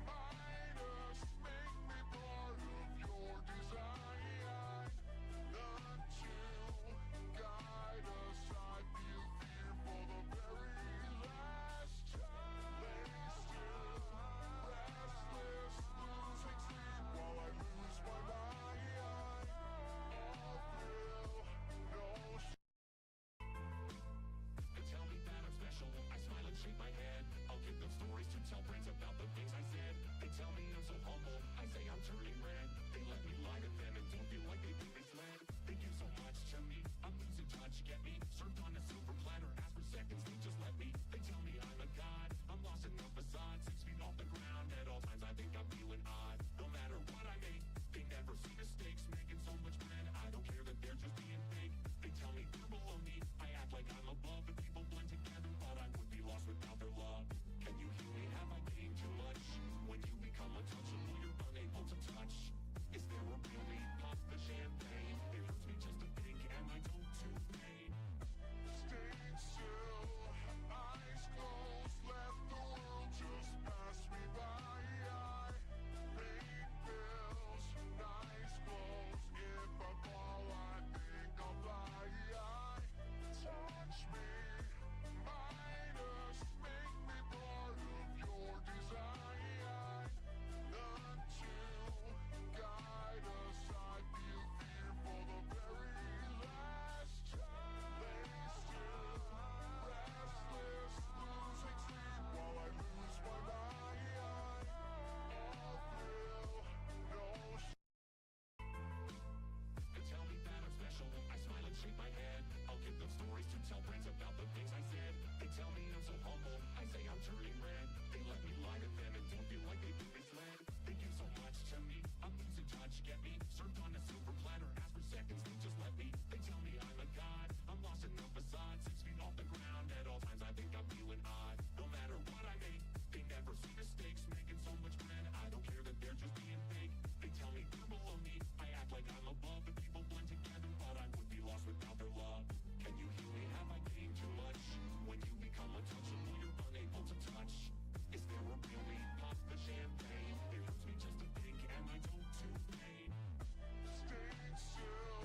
minus, make me part of your design. None to guide us. I feel fear for the very last time. Lay still, restless, losing sleep while I lose my mind. All thrill, no. They tell me that I'm special, I smile and shake my head. I'll give them stories to tell friends about the things I said. They tell me I'm so humble, I say I'm turning red. They let me lie to them and don't feel like they've been misled. They give so much to me, I'm losing touch, get me served on a silver platter, ask for seconds, they just let me. They tell me I'm a god, I'm lost in the facade, 6 feet off the ground. At all times I think I'm feeling odd. No matter what I make, they never see mistakes. Making so much bread, I don't care that they're just being fake. They tell me they're below me, I act like I'm above. The people blend together, but I would be lost without their love. Can you hear me? Have I gained too much? When you become untouchable, you're unable to touch. Is there a real need? Pop the champagne. It hurts me just to think, am I doomed to pain? Stayed still, eyes closed, let the world just pass me by. I paid bills, nice clothes. If I fall, I think I'll fly. Touch me, minus, make me part of your design. None to guide us. I feel fear for the very last time. Lay still, restless, losing sleep while I lose my mind. All thrill, no. They tell me that I'm special, I smile and shake my head. I'll give them stories to tell friends about the things I said. They tell me I'm so humble, I say I'm turning red. They let me lie to them and don't feel like they've been misled. They give so much to me, I'm losing touch, get me served on a silver platter, ask for seconds, they just let me. They tell me I'm a god, I'm lost in the facade, 6 feet off the ground. At all times I think I'm feeling odd. No matter what I make, they never see mistakes. Making so much bread, I don't care that they're just being fake. They tell me they're below me, I act like I'm above. The people blend together, but I would be lost without their love. Can you hear me? Have I gained too much? When you become untouchable, you're unable to touch. Is there a real need? Pop the champagne. It hurts me just to think, am I doomed to pain? Stayed still,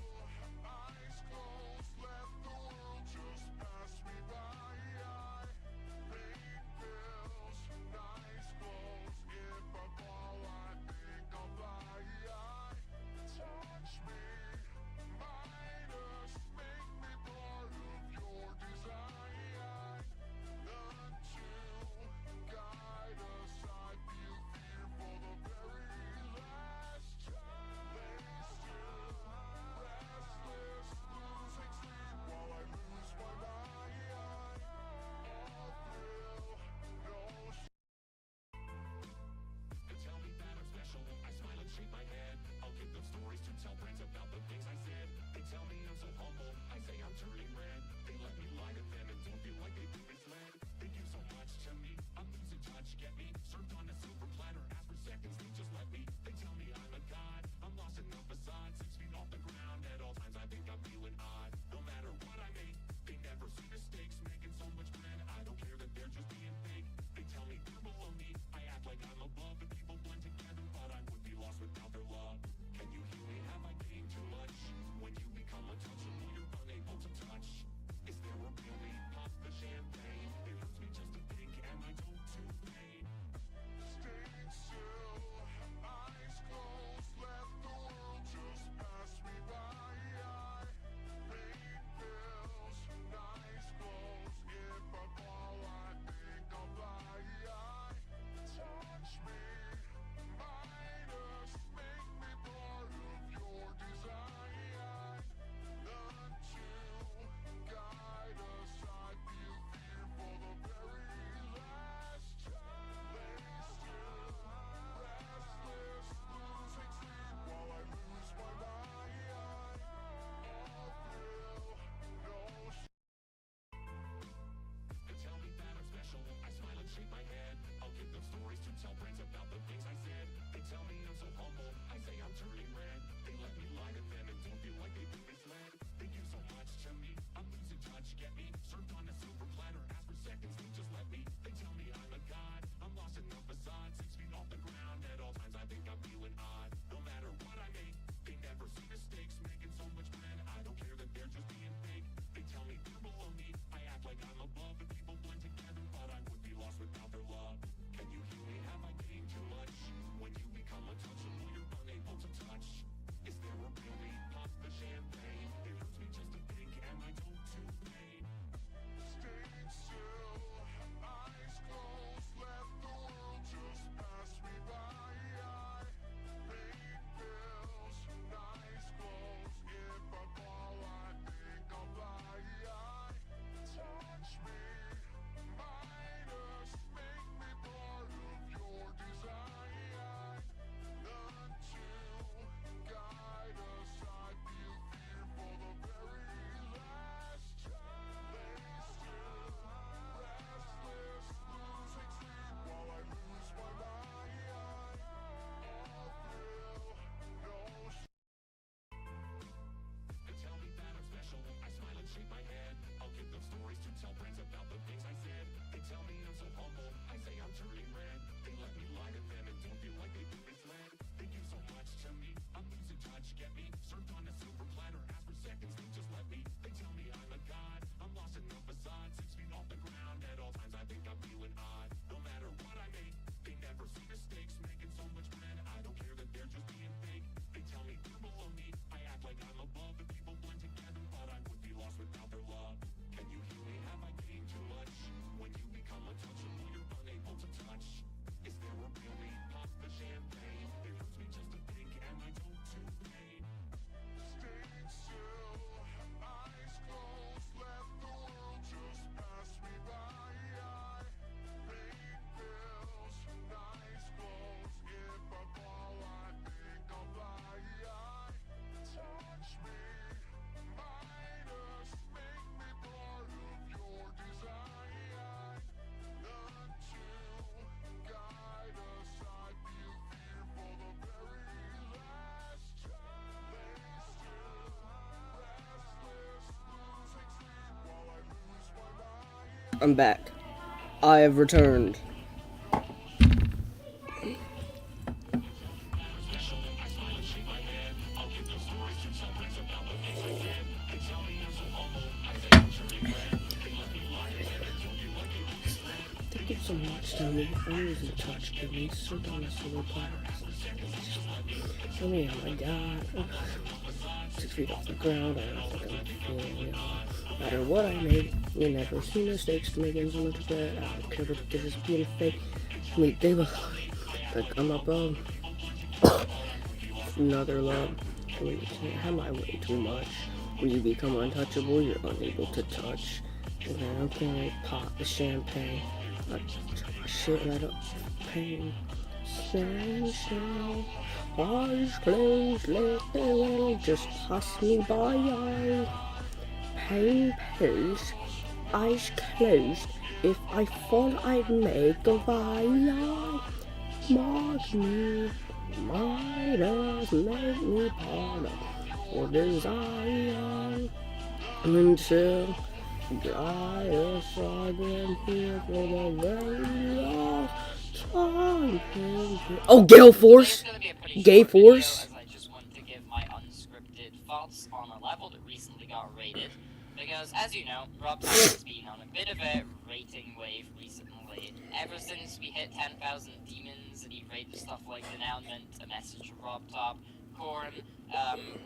I'm back. I have returned. Thank you so much, Tony. I'm losing touch, but we so done this little pirates. Oh yeah, my god. 6 feet off the ground, I don't think I'm feeling it. No matter what I made, you never see mistakes to make ends on the bed. I don't care what it is being fake. Me, they were like I'm above. Another love. When you can't have my way too much. When you become untouchable, you're unable to touch. And then I'm gonna pop the champagne. I shit right up pain. Sunshine. Eyes closed, let the world just pass me by. Pain pills, eyes closed. If I fall, I'd make a via. Mark me, minus, make me part for desire. Until I been here for the very last time. Oh, Gale Force! Gay Force? I just want to give my unscripted thoughts on a level that recently got rated. Because, as you know, Rob Top has been on a bit of a rating wave recently. Ever since we hit 10,000 demons and he rated stuff like Denouement, A Message from Rob Top, Korn,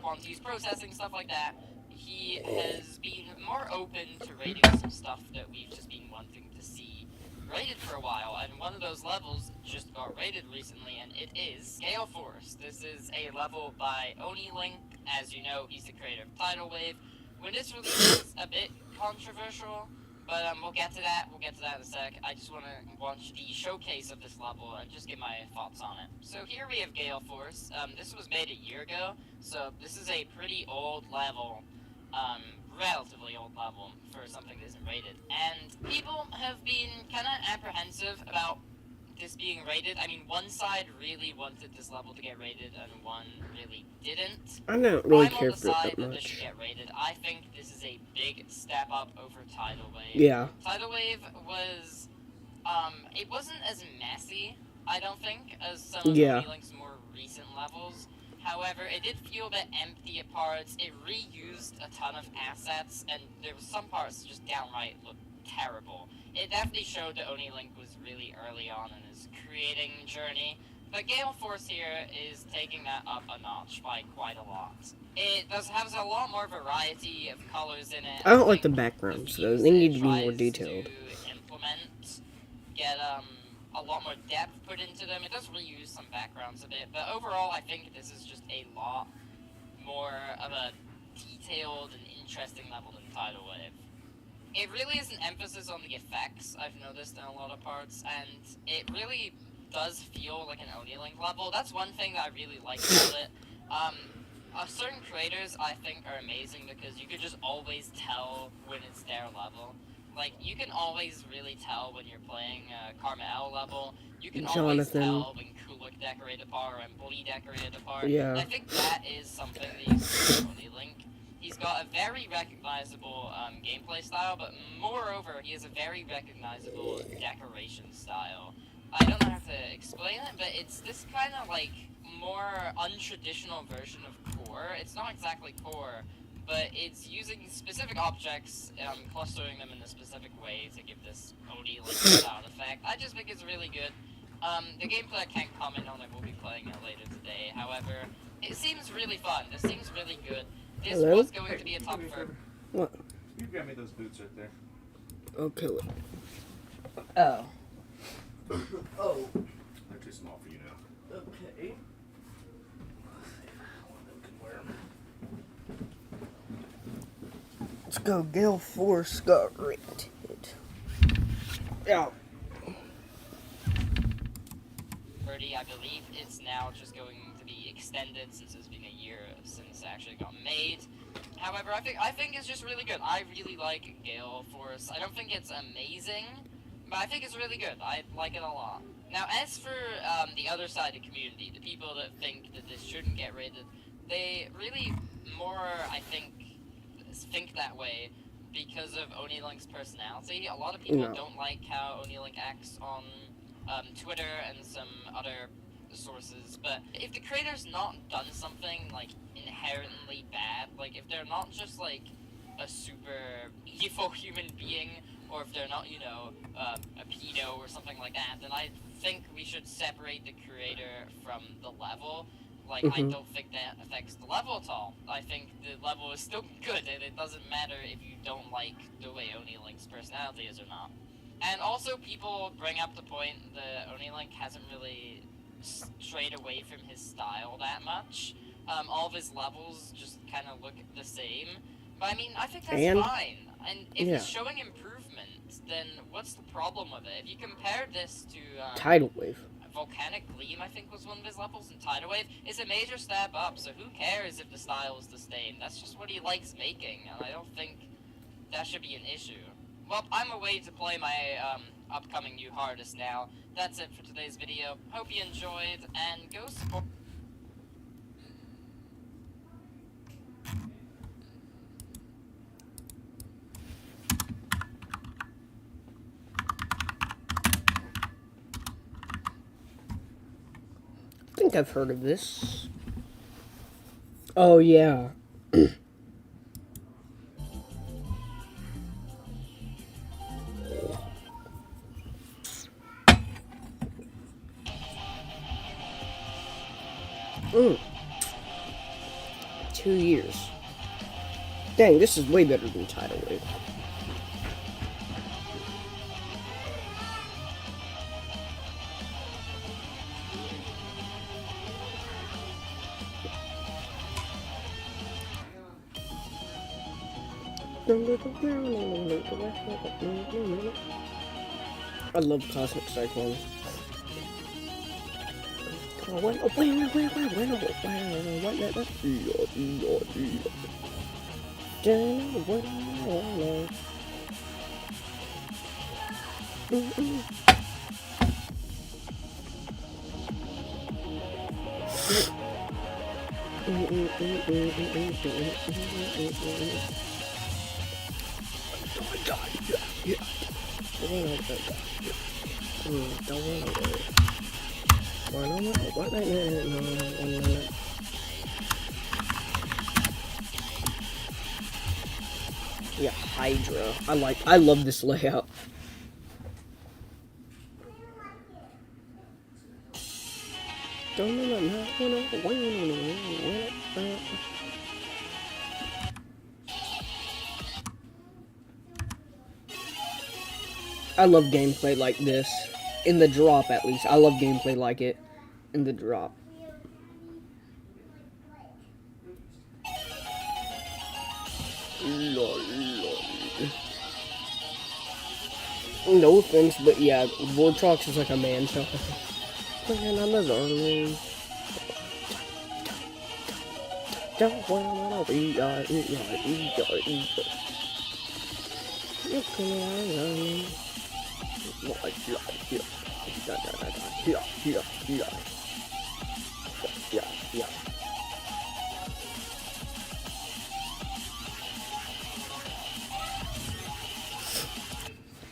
Quantity's Processing, stuff like that, he has been more open to rating some stuff that we've just been wanting to see rated for a while, and one of those levels just got rated recently, and it is Gale Force. This is a level by OniLink. As you know, he's the creator of Tidal Wave. When this release is a bit controversial, but we'll get to that. We'll get to that in a sec. I just want to watch the showcase of this level and just get my thoughts on it. So here we have Gale Force. This was made a year ago, so this is a pretty old level. Relatively old level for something that isn't rated. And people have been kind of apprehensive about this being rated. I mean, one side really wanted this level to get rated, and one really didn't. I don't really I'm care on the for it side that that this should much. get rated. I think this is a big step up over Tidal Wave. Yeah. Tidal Wave was, it wasn't as messy, I don't think, as some of OniLink's more recent levels. However, it did feel a bit empty at parts. It reused a ton of assets, and there were some parts that just downright looked terrible. It definitely showed that OniLink was really early on in his creating journey, but Gale Force here is taking that up a notch by quite a lot. It has a lot more variety of colors in it. I don't like the backgrounds, though. They need to be more detailed. To implement, get a lot more depth put into them. It does reuse some backgrounds a bit, but overall I think this is just a lot more of a detailed and interesting level than Tidal Wave. It really is an emphasis on the effects, I've noticed in a lot of parts, and it really does feel like an OniLink level. That's one thing that I really like about it. Certain creators I think are amazing because you could just always tell when it's their level. Like, you can always really tell when you're playing Karma L level. You can always tell when Kulik decorated a part and Blee decorated a part. Yeah. I think that is something that you see with OniLink. He's got a very recognizable gameplay style, but moreover, he has a very recognizable decoration style. I don't know how to explain it, but it's this kind of, like, more untraditional version of Core. It's not exactly Core, but it's using specific objects, clustering them in a specific way to give this OniLink sound effect. I just think it's really good. The gameplay I can't comment on, I will be playing it later today. However, it seems really fun. This seems really good. This was going to be a top for... What? You grab me those boots right there. Okay. Oh. Oh. They're too small for you now. Okay. Let's go. Gale Force got rated. Yeah. I believe it's now just going to be extended since it's been a year since it actually got made. However, I think it's just really good. I really like Gale Force. I don't think it's amazing, but I think it's really good. I like it a lot. Now, as for the other side of the community, the people that think that this shouldn't get rated, they really more, I think that way because of Onilink's personality. A lot of people No. don't like how Onilink acts on Twitter and some other sources, but if the creator's not done something like inherently bad, like if they're not just like a super evil human being, or if they're not, you know, a pedo or something like that, then I think we should separate the creator from the level. Like, I don't think that affects the level at all. I think the level is still good, and it doesn't matter if you don't like the way Onilink's personality is or not. And also, people bring up the point that Onilink hasn't really strayed away from his style that much. All of his levels just kind of look the same. But I mean, I think that's fine. And if he's showing improvement, then what's the problem with it? If you compare this to Tidal Wave. Volcanic Gleam, I think, was one of his levels, and Tidal Wave is a major step up, so who cares if the style is the same? That's just what he likes making, and I don't think that should be an issue. Well, I'm away to play my upcoming new hardest now. That's it for today's video. Hope you enjoyed, and go support... I think I've heard of this. Oh, yeah. Mm. 2 years. Dang, this is way better than Tidal Wave. I love Cosmic Cyclone. Yeah, Hydra. I love this layout. I love gameplay like this. In the drop, at least. I love gameplay like it. In the drop. No offense, but yeah, Vortrox is like a man child. Playing on the zone. Don't wanna be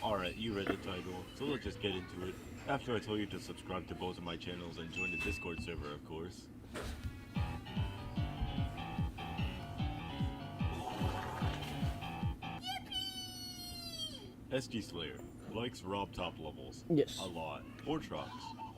Alright, you read the title, so let's just get into it. After I told you to subscribe to both of my channels and join the Discord server, of course. SG Slayer likes Rob top levels. Yes. A lot. Vortrox,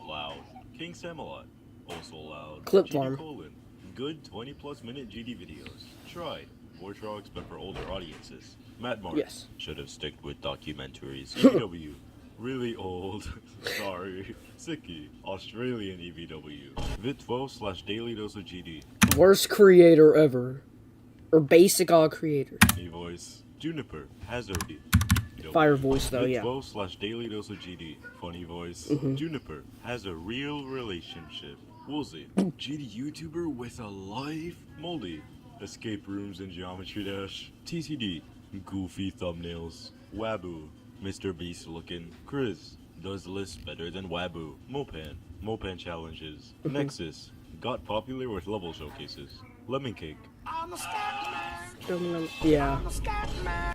loud. King Samalot, also loud. Clip GD farm. Colon, good 20+ minute GD videos. Tried. Vortrox, but for older audiences. Matt Mark, Yes. should have sticked with documentaries. EVW, really old. Sorry. Sicky, Australian EVW. Vit12/Daily Dose of GD. Worst creator ever. Or basic all creator. E-Voice, Juniper, Hazard. Fire voice though, yeah. 12/Daily Dose of GD. Funny voice. Juniper has a real relationship. Woolsey, GD YouTuber with a life. Moldy, escape rooms in Geometry Dash. TCD, goofy thumbnails. Wabu, Mr. Beast looking. Chris, does lists better than Wabu. Mopan challenges. Nexus, got popular with level showcases. Lemon Cake, I'm a scat man. Yeah.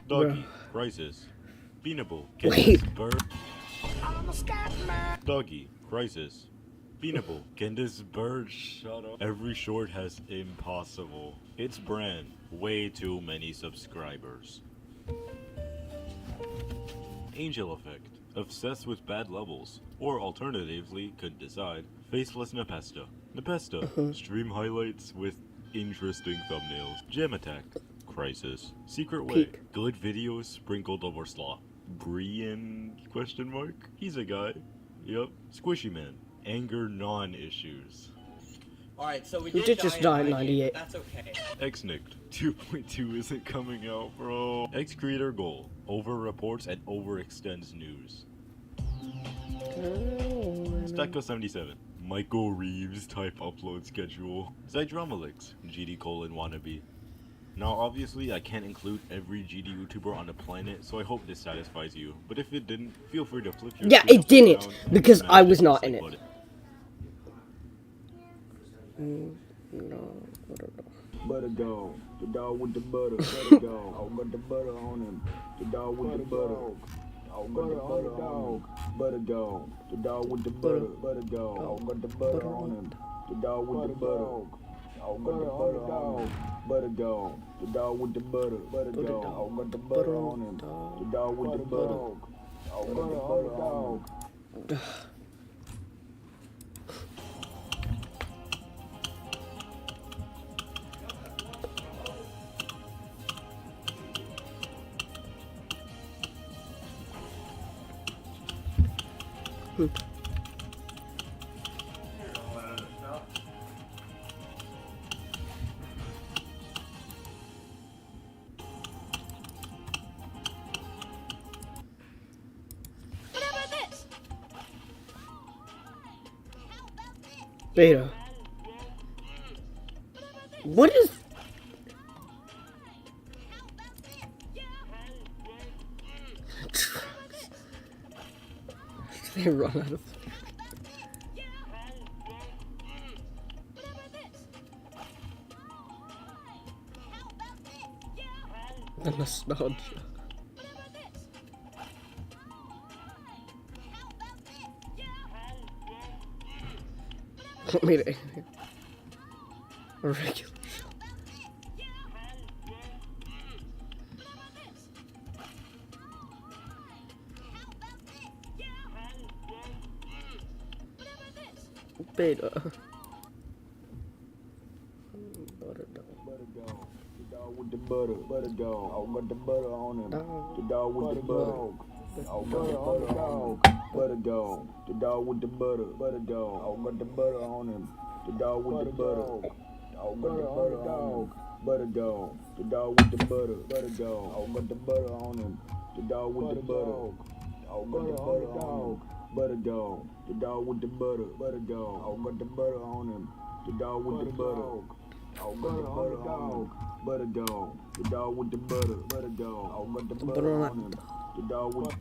Doggy, Crisis. Beanable, Wait. Candace Bird. Doggy, Crisis. Beanable, Candace Bird, shut up. Every short has impossible. It's brand, way too many subscribers. Angel Effect, obsessed with bad levels. Or alternatively, couldn't decide. Faceless Nepesta. Nepesta, stream highlights with interesting thumbnails. Gem Attack, Crisis. Secret Way, Peak. good videos sprinkled over slot. Brian, question mark? He's a guy. Yup. Squishy Man, anger non-issues. Alright, so we You did just die at 98. That's okay. Xnicked, 2.2 isn't coming out, bro. X-Creator Goal, over-reports and overextends news. Stacko77, Michael Reeves type upload schedule. Zydramalix, GD wannabe. Now obviously I can't include every GD YouTuber on the planet, so I hope this satisfies you. But if it didn't, feel free to flip your Yeah, screen it upside didn't, down because and I smash was the not in dislike it. button. Butter dog, the dog with the butter, butter dog. I got the butter on him, the dog with the butter. I got the butter on him, butter dog, the dog with the butter, butter dog. I got the butter on him, the dog with the butter. I got the butter on him, butter dog, the dog with the butter, butter dog. I got the butter on him, the dog with the butter. I got the butter on him. Beta. What is... They run out of... The nostalgia. Want me to... A regular show. Beta. Butter dog. Butter dog, the dog with the butter, butter dog. I got the butter on him, the dog with the butter. I got the butter on him, butter dog, the dog with the butter, butter dog. I got the butter on him, the dog with the butter. I got the butter on him, butter dog, the dog with the butter, butter dog. I got the butter on him, the dog with the butter. I got the butter on him, butter dog, the dog with the butter, butter dog. I got the butter on him, the dog with the butter. I got the butter on him, butter dog, the dog with the butter, butter dog. I got the butter on him, the dog with.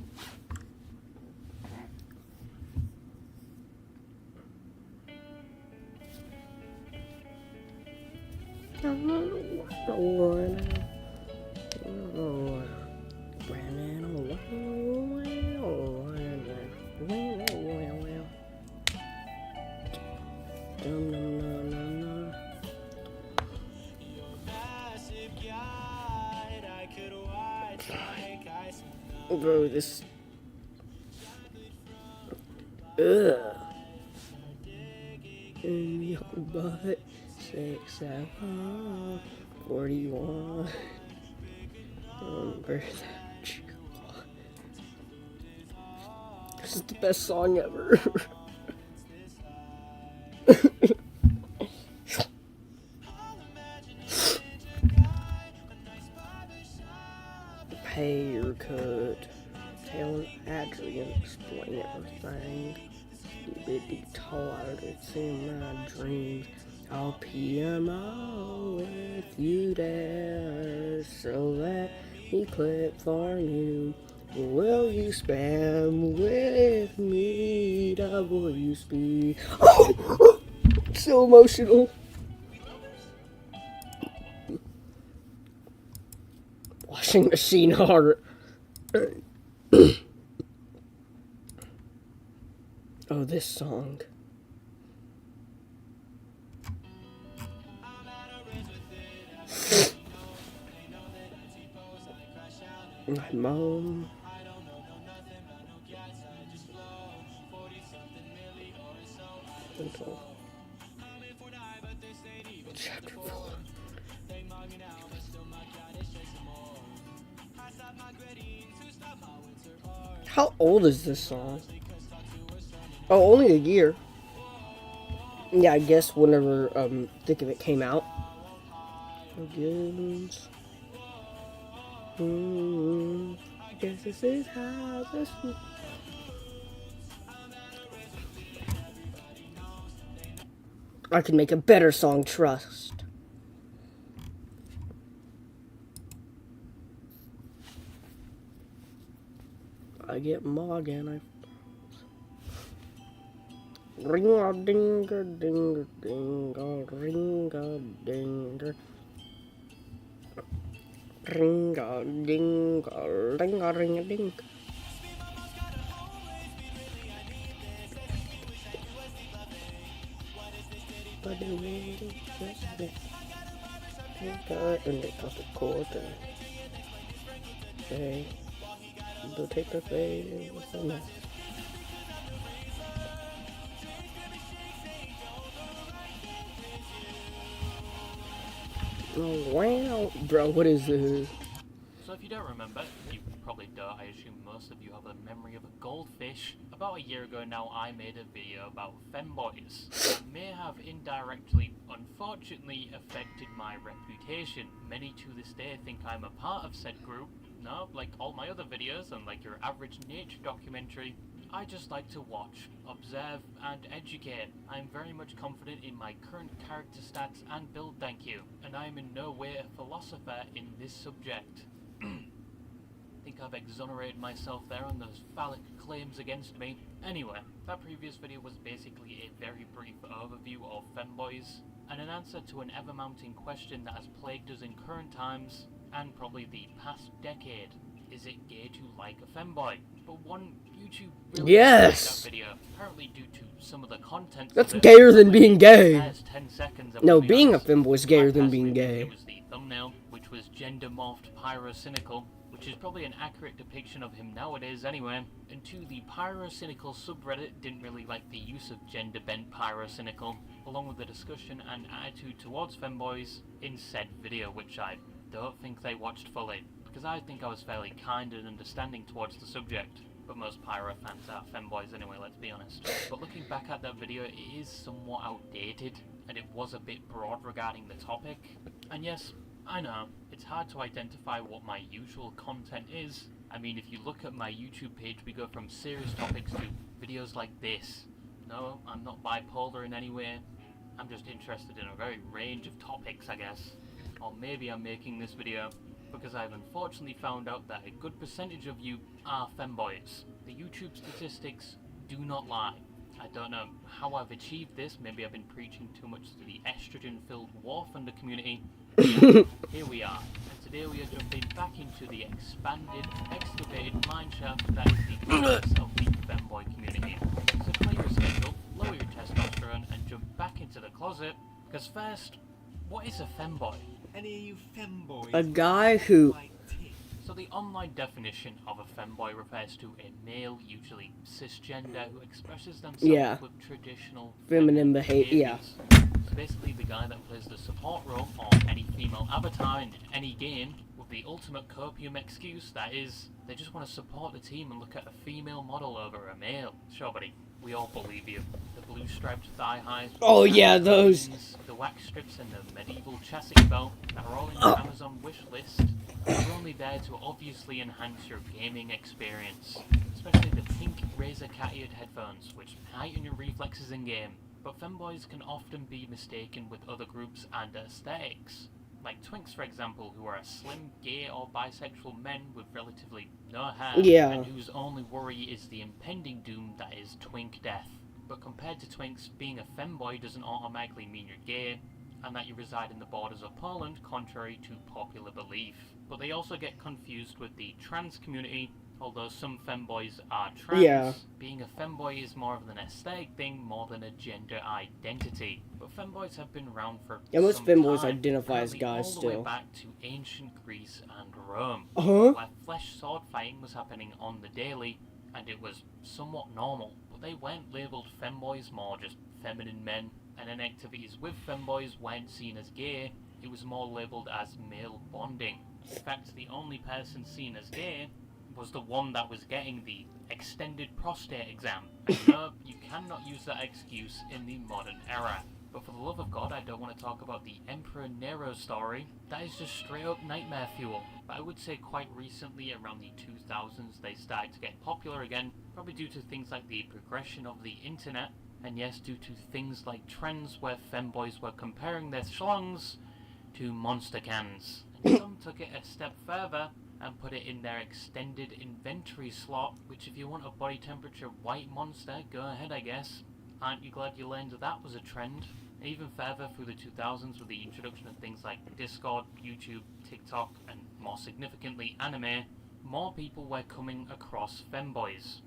Bro, this... Ugh. In your butt, 6, 7, 41. Remember that you want. This is the best song ever. Pay your cut. Tell Adrian, explain everything. Bitty tired, it's in my dreams. I'll PMO with you there, so that he clip for you. Will you spam with me? W speed. Oh! So emotional. washing machine heart. Oh, this song. My mom. Chapter 4. How old is this song? Oh, only a year. Yeah, I guess whenever Thick of It came out. Begins. I guess this is how this. I can make a better song, trust. I get Morgan. I ring a dinger dinger dinger ring a dinger ring a dinger ring a ring a ding. But the wind is just this. And they cut the cord and say, they'll take the fade with the mess. Oh, wow. Bro, what is this? So if you don't remember, you probably don't, I assume most of you have a memory of a goldfish. About a year ago now, I made a video about femboys that may have indirectly, unfortunately, affected my reputation. Many to this day think I'm a part of said group. No, like all my other videos and like your average nature documentary, I just like to watch, observe, and educate. I am very much confident in my current character stats and build, thank you, and I am in no way a philosopher in this subject. I think I've exonerated myself there on those phallic claims against me. Anyway, that previous video was basically a very brief overview of femboys, and an answer to an ever-mounting question that has plagued us in current times, and probably the past decade. Is it gay to like a femboy? But one YouTube really yes! that video, apparently due to some of the content. That's gayer than being gay. 10 seconds, no, being a femboy is gayer than being gay. It was the thumbnail, which was gender-morphed pyrocynical, which is probably an accurate depiction of him nowadays anyway. And two, the pyrocynical subreddit didn't really like the use of gender-bent pyrocynical, along with the discussion and attitude towards femboys in said video, which I don't think they watched fully, because I think I was fairly kind and understanding towards the subject. But most pyro fans are femboys anyway, let's be honest. But looking back at that video, it is somewhat outdated, and it was a bit broad regarding the topic. And yes, I know, it's hard to identify what my usual content is. I mean, if you look at my YouTube page, we go from serious topics to videos like this. No, I'm not bipolar in any way. I'm just interested in a very range of topics, I guess. Or maybe I'm making this video because I've unfortunately found out that a good percentage of you are femboys. The YouTube statistics do not lie. I don't know how I've achieved this. Maybe I've been preaching too much to the estrogen-filled War Thunder community. Here we are, and today we are jumping back into the expanded, excavated mineshaft that is the focus of the femboy community. So clear your schedule, lower your testosterone, and jump back into the closet. Because first, what is a femboy? Any of you femboys? A guy who... So the online definition of a femboy refers to a male, usually cisgender, who expresses themselves with traditional feminine behavior. Yeah. So basically the guy that plays the support role or any female avatar in any game with the ultimate copium excuse, that is, they just want to support the team and look at a female model over a male. Sure, buddy, we all believe you. The blue striped thigh highs. Oh yeah, those. The wax strips and the medieval chassis belt that are all in your Amazon wish list are only there to obviously enhance your gaming experience. Especially the pink Razer cat-eared headphones, which heighten your reflexes in game. But femboys can often be mistaken with other groups and aesthetics. Like twinks, for example, who are slim, gay or bisexual men with relatively no hair, and whose only worry is the impending doom that is twink death. But compared to twinks, being a femboy doesn't automatically mean you're gay, and that you reside in the borders of Poland, contrary to popular belief. But they also get confused with the trans community. Although some femboys are trans, Yeah. being a femboy is more of an aesthetic thing more than a gender identity. But femboys have been around for Yeah, most some femboys time, identify as apparently guys all the way still. back to ancient Greece and Rome, Uh-huh. where flesh sword fighting was happening on the daily, and it was somewhat normal. But they weren't labelled femboys, more just feminine men, and any activities with femboys weren't seen as gay. It was more labelled as male bonding. In fact, the only person seen as gay was the one that was getting the extended prostate exam. And no, you cannot use that excuse in the modern era. But for the love of God, I don't want to talk about the Emperor Nero story. That is just straight up nightmare fuel. But I would say quite recently, around the 2000s, they started to get popular again, probably due to things like the progression of the internet, and yes, due to things like trends where femboys were comparing their schlongs to monster cans. And some took it a step further and put it in their extended inventory slot, which if you want a body temperature white monster, go ahead I guess. Aren't you glad you learned that was a trend? And even further through the 2000s with the introduction of things like Discord, YouTube, TikTok, and more significantly anime, more people were coming across femboys.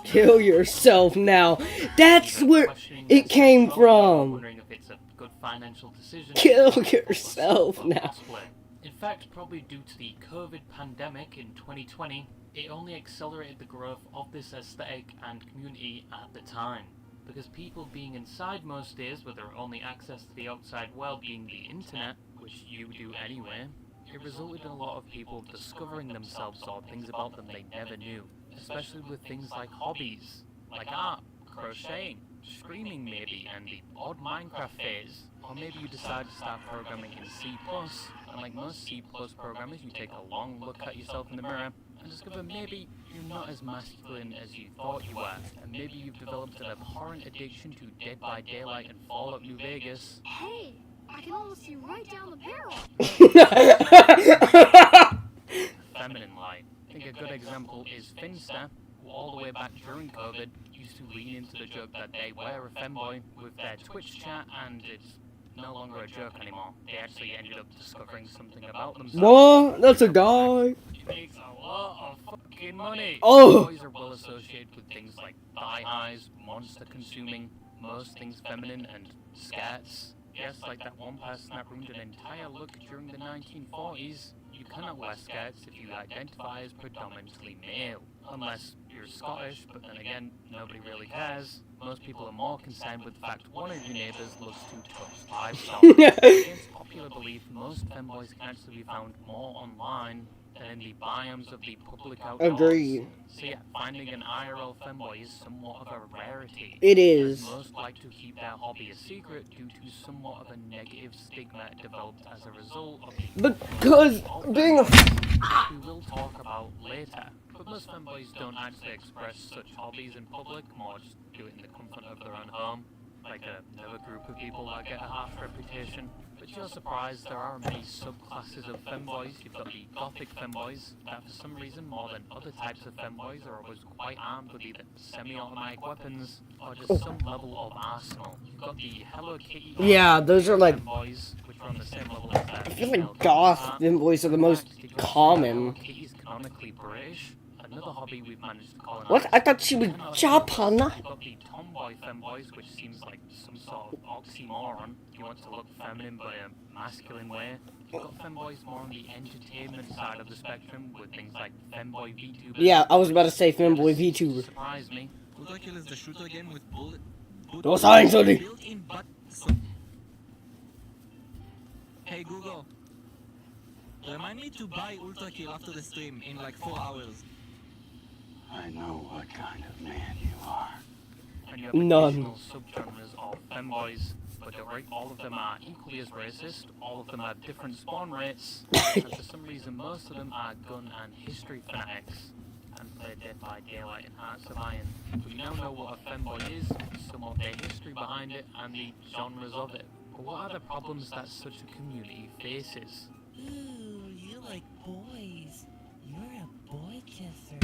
Kill yourself now. That's where it came from. Wondering if it's a good financial decision. Kill yourself now. Possibly. In fact, probably due to the COVID pandemic in 2020, it only accelerated the growth of this aesthetic and community at the time. Because people being inside most days with their only access to the outside world being the internet, which you do anyway, it resulted in a lot of people discovering themselves or things about them they never knew. Especially with things like hobbies, like art, crocheting, streaming maybe, and the odd Minecraft phase. Or maybe you decide to start programming in C+, and like most C++ programmers, you take a long look at yourself in the mirror and discover maybe you're not as masculine as you thought you were, and maybe you've developed an abhorrent addiction to Dead by Daylight and Fallout New Vegas. Hey, I can almost see right down the barrel. Feminine light. I think a good example is Finsta, who all the way back during COVID used to lean into the joke that they were a femboy with their Twitch chat, and it's no longer a joke anymore. They actually ended up discovering something about themselves. What? That's a guy. It makes a lot of fucking money. Oh. Boys are well associated with things like thigh highs, monster consuming, most things feminine, and skirts. Yes, like that one person that ruined an entire look during the 1940s. You cannot wear skirts if you identify as predominantly male. Unless you're Scottish, but then again, nobody really cares. Most people are more concerned with the fact one of your neighbours loves to touch livestock. Against popular belief, most femboys can actually be found more online than in the biomes of the public outdoors. Agreed. So yeah, finding an IRL femboy is somewhat of a rarity. It is. As most like to keep their hobby a secret due to somewhat of a negative stigma developed as a result of the Because being a... we will talk about later. But most femboys don't actually express such hobbies in public, more just do it in the comfort of their own home. Like another group of people that get a harsh reputation. But you're surprised there are many subclasses of femboys. You've got the gothic femboys that for some reason, more than other types of femboys, are always quite armed with either semi-automatic weapons or just some level of arsenal. You've got the Hello Kitty Yeah, those are like... femboys, which are on the same level as that. I feel like goth femboys are the most common. Kitty's canonically British. Another hobby we've managed to colonize. What? I thought she was Japan. You've got the tomboy femboys, which seems like some sort of oxymoron. You want to look feminine but in a masculine way. You've got femboys more on the entertainment side of the spectrum with things like femboy VTubers. Yeah, I was about to say femboy VTuber. Surprise me. Ultra Kill is the shooter game with bullet. No sign, sorry. Built-in Hey Google, remind me to buy Ultra Kill after the stream in like 4 hours. I know what kind of man you are. And you have None. additional subgenres of femboys, but all of them are equally as racist, all of them have different spawn rates, and for some reason most of them are gun and history fanatics, and play Dead by Daylight and Hearts of Iron. We now know what a femboy is, some of their history behind it, and the genres of it. But what are the problems that such a community faces? Ooh, you like boys. You're a boy kisser.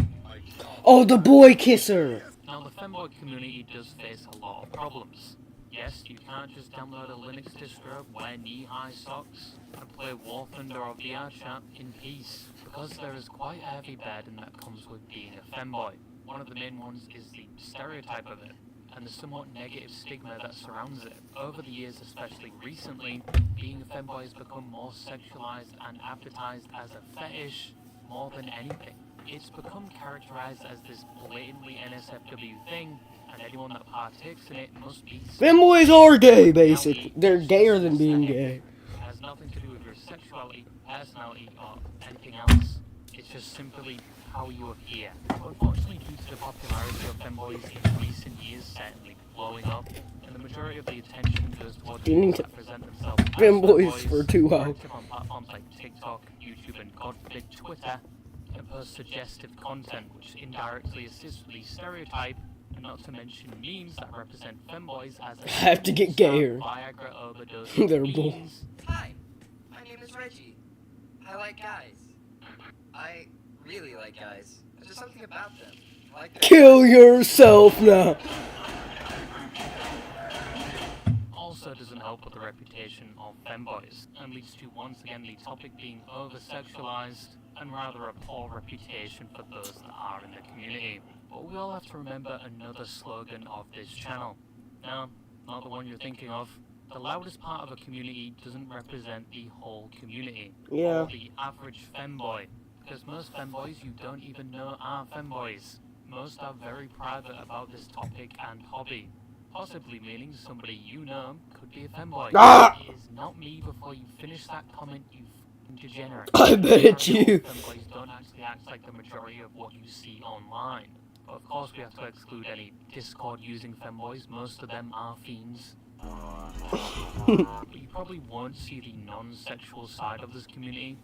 Oh, the boy kisser. Now the femboy community does face a lot of problems. Yes, you can't just download a Linux distro, wear knee-high socks, and play War Thunder or VRChat in peace, because there is quite a heavy burden that comes with being a femboy. One of the main ones is the stereotype of it, and the somewhat negative stigma that surrounds it. Over the years, especially recently, being a femboy has become more sexualized and advertised as a fetish more than anything. It's become characterized as this blatantly NSFW thing, and anyone that partakes in it must be... Femboys are gay, basically. They're gayer than being gay. It has nothing to do with your sexuality, personality, or anything else. It's just simply how you appear. Unfortunately, due to the popularity of femboys in recent years certainly blowing up, and the majority of the attention goes towards You need people to- that present themselves as Femboys were too who are out. active on platforms like TikTok, YouTube, and God forbid Twitter, and post suggestive content which indirectly assists with the stereotype, and not to mention memes that represent femboys as a Have to get gayer. Viagra overdose They're memes. both. Hi, my name is Reggie. I like guys. I really like guys. There's just something about them. I like their Kill yourself now. Also doesn't help with the reputation of femboys, and leads to once again the topic being over-sexualized, and rather a poor reputation for those that are in the community. But we all have to remember another slogan of this channel. No, not the one you're thinking of. The loudest part of a community doesn't represent the whole community. Yeah. Or the average femboy. Because most femboys you don't even know are femboys. Most are very private about this topic and hobby. Possibly meaning somebody you know could be a femboy. Ah! It is not me before you finish that comment, you f***ing degenerate. I bet it's you. Femboys don't actually act like the majority of what you see online. But of course we have to exclude any Discord using femboys, most of them are fiends. But you probably won't see the non-sexual side of this community,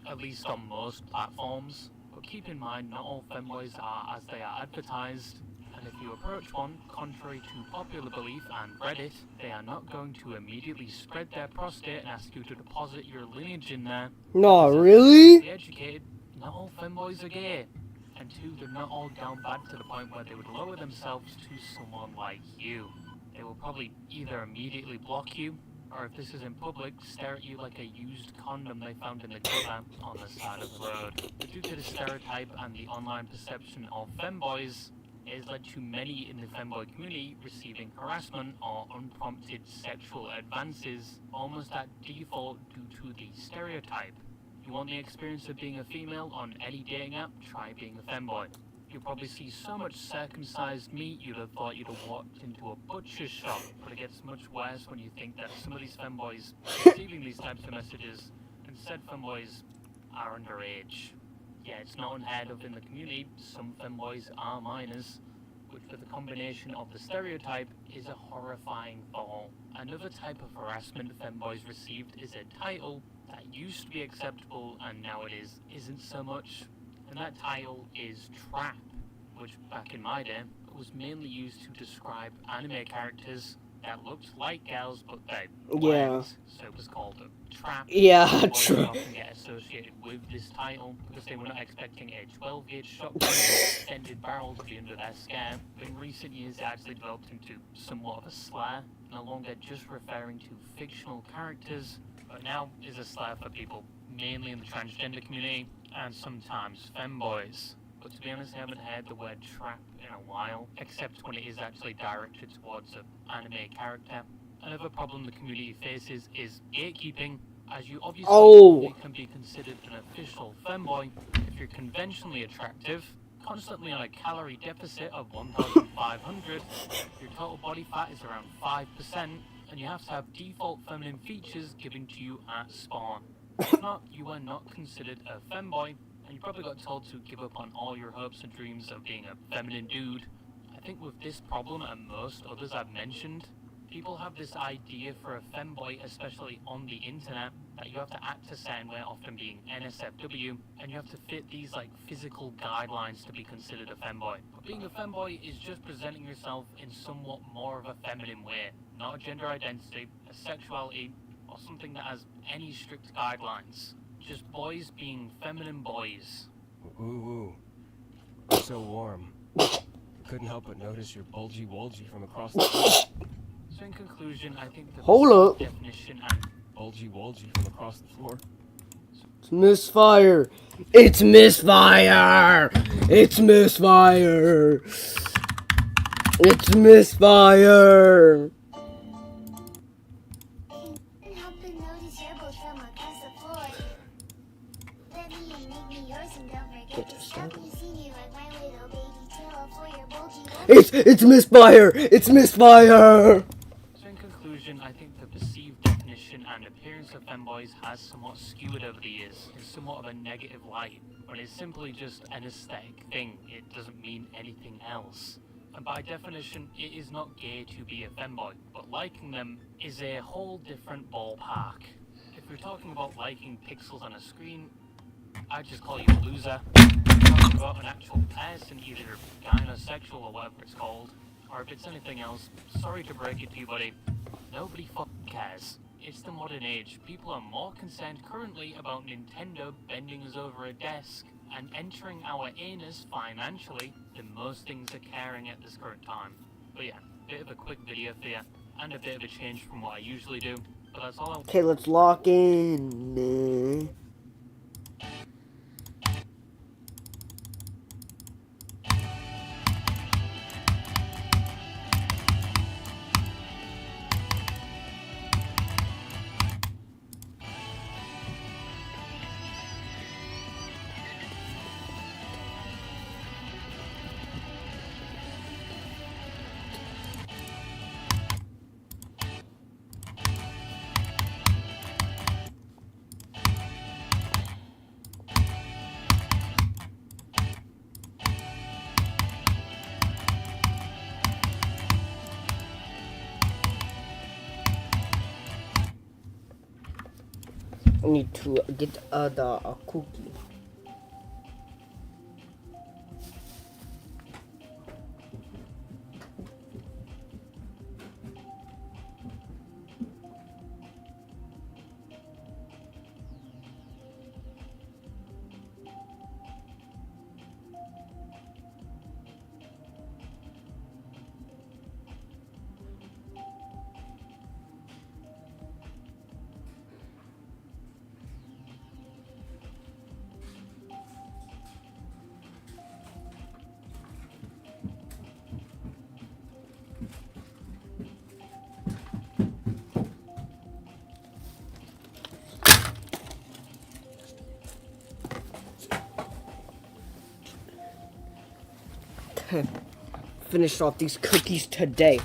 at least on most platforms. But keep in mind, not all femboys are as they are advertised, and if you approach one, contrary to popular belief and Reddit, they are not going to immediately spread their prostate and ask you to deposit your lineage in there. Nah, Because really? to be educated, not all femboys are gay. And two, they're not all down bad to the point where they would lower themselves to someone like you. They will probably either immediately block you, or if this is in public, stare at you like a used condom they found in the gutter on the side of the road. But due to the stereotype and the online perception of femboys, it has led to many in the femboy community receiving harassment or unprompted sexual advances almost at default due to the stereotype. You want the experience of being a female on any dating app? Try being a femboy. You'll probably see so much circumcised meat you'd have thought you'd have walked into a butcher's shop, but it gets much worse when you think that some of these femboys receiving these types of messages, and said femboys are underage. Yeah, it's not unheard of in the community, some femboys are minors, which with a combination of the stereotype is a horrifying thought. Another type of harassment femboys received is a title that used to be acceptable and now it isn't so much, and that title is trap, which back in my day was mainly used to describe anime characters that looked like girls but they weren't, so it was called a trap. Yeah, Boys trap. often get associated with this title because they were not expecting a 12-gauge shotgun with extended barrel to be under their scare. But in recent years it actually developed into somewhat of a slur, no longer just referring to fictional characters, but now is a slur for people mainly in the transgender community and sometimes femboys. But to be honest, I haven't heard the word trap in a while, except when it is actually directed towards an anime character. Another problem the community faces is gatekeeping, as you obviously can be considered an official femboy if you're conventionally attractive, constantly on a calorie deficit of 1,500, your total body fat is around 5%, and you have to have default feminine features given to you at spawn. If not, you are not considered a femboy, and you probably got told to give up on all your hopes and dreams of being a feminine dude. I think with this problem and most others I've mentioned, people have this idea for a femboy, especially on the internet, that you have to act a certain way, often being NSFW, and you have to fit these like physical guidelines to be considered a femboy. But being a femboy is just presenting yourself in somewhat more of a feminine way, not a gender identity, a sexuality, or something that has any strict guidelines. Just boys being feminine boys. Ooh, so warm. Couldn't help but notice your bulgy-wolgy from across the So in conclusion, I think the Hold up. definition and Bulgy Wolgy from across the floor. It's misfire. It's misfire. It's misfire. It's misfire. Help and notice your both from across the floor. Let me and make me yours and don't forget to stop me. See me like my little baby tail for your bulgy It's misfire. It's misfire. So in conclusion, I think the perceived definition and appearance of femboys has somewhat skewed over the years in somewhat of a negative light, when it's simply just an aesthetic thing. It doesn't mean anything else. And by definition, it is not gay to be a femboy, but liking them is a whole different ballpark. If we're talking about liking pixels on a screen, I'd just call you a loser. If we're talking about an actual person, either gynosexual or whatever it's called, or if it's anything else, sorry to break it to you, buddy, nobody fucking cares. It's the modern age. People are more concerned currently about Nintendo bending us over a desk and entering our anus financially than most things are caring at this current time. But yeah, bit of a quick video for you, and a bit of a change from what I usually do, but that's all I Okay, let's lock in. I need to get the cookie. Finished off these cookies today.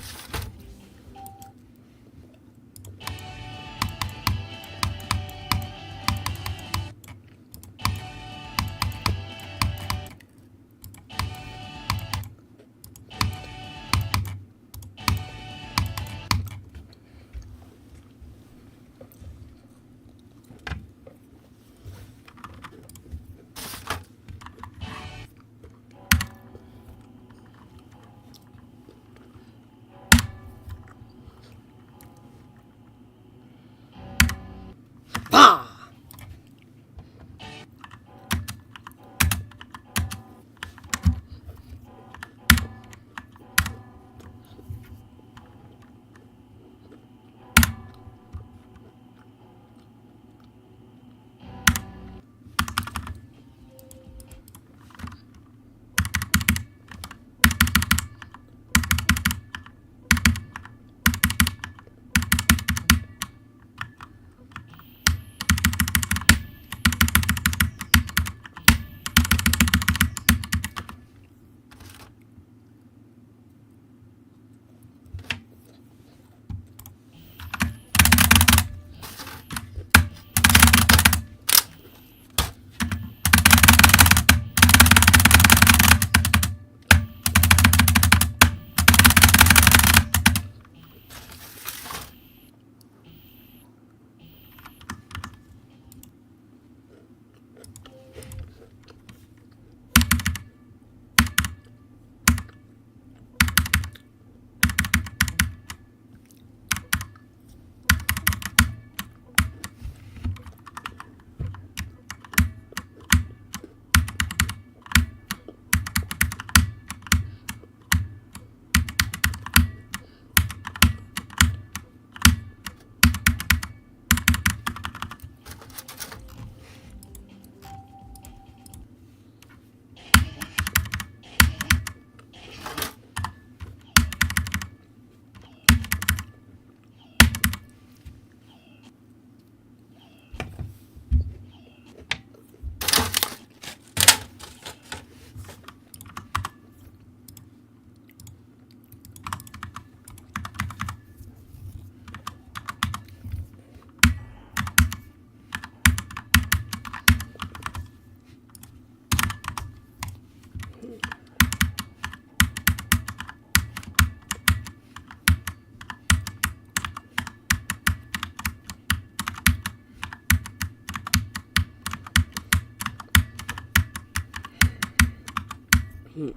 It's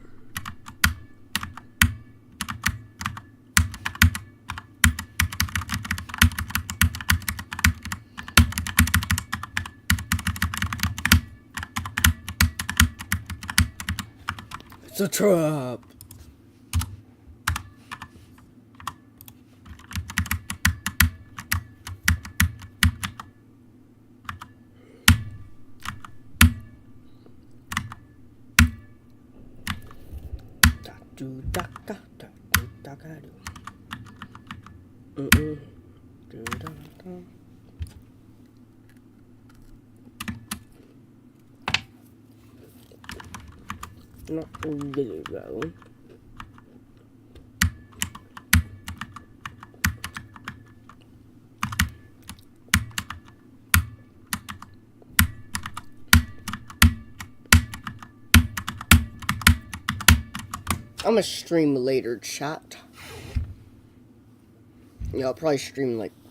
a trap. Do da da da do da da do. Do da da. Not really though. I'm gonna stream later, chat. Yeah, I'll probably stream like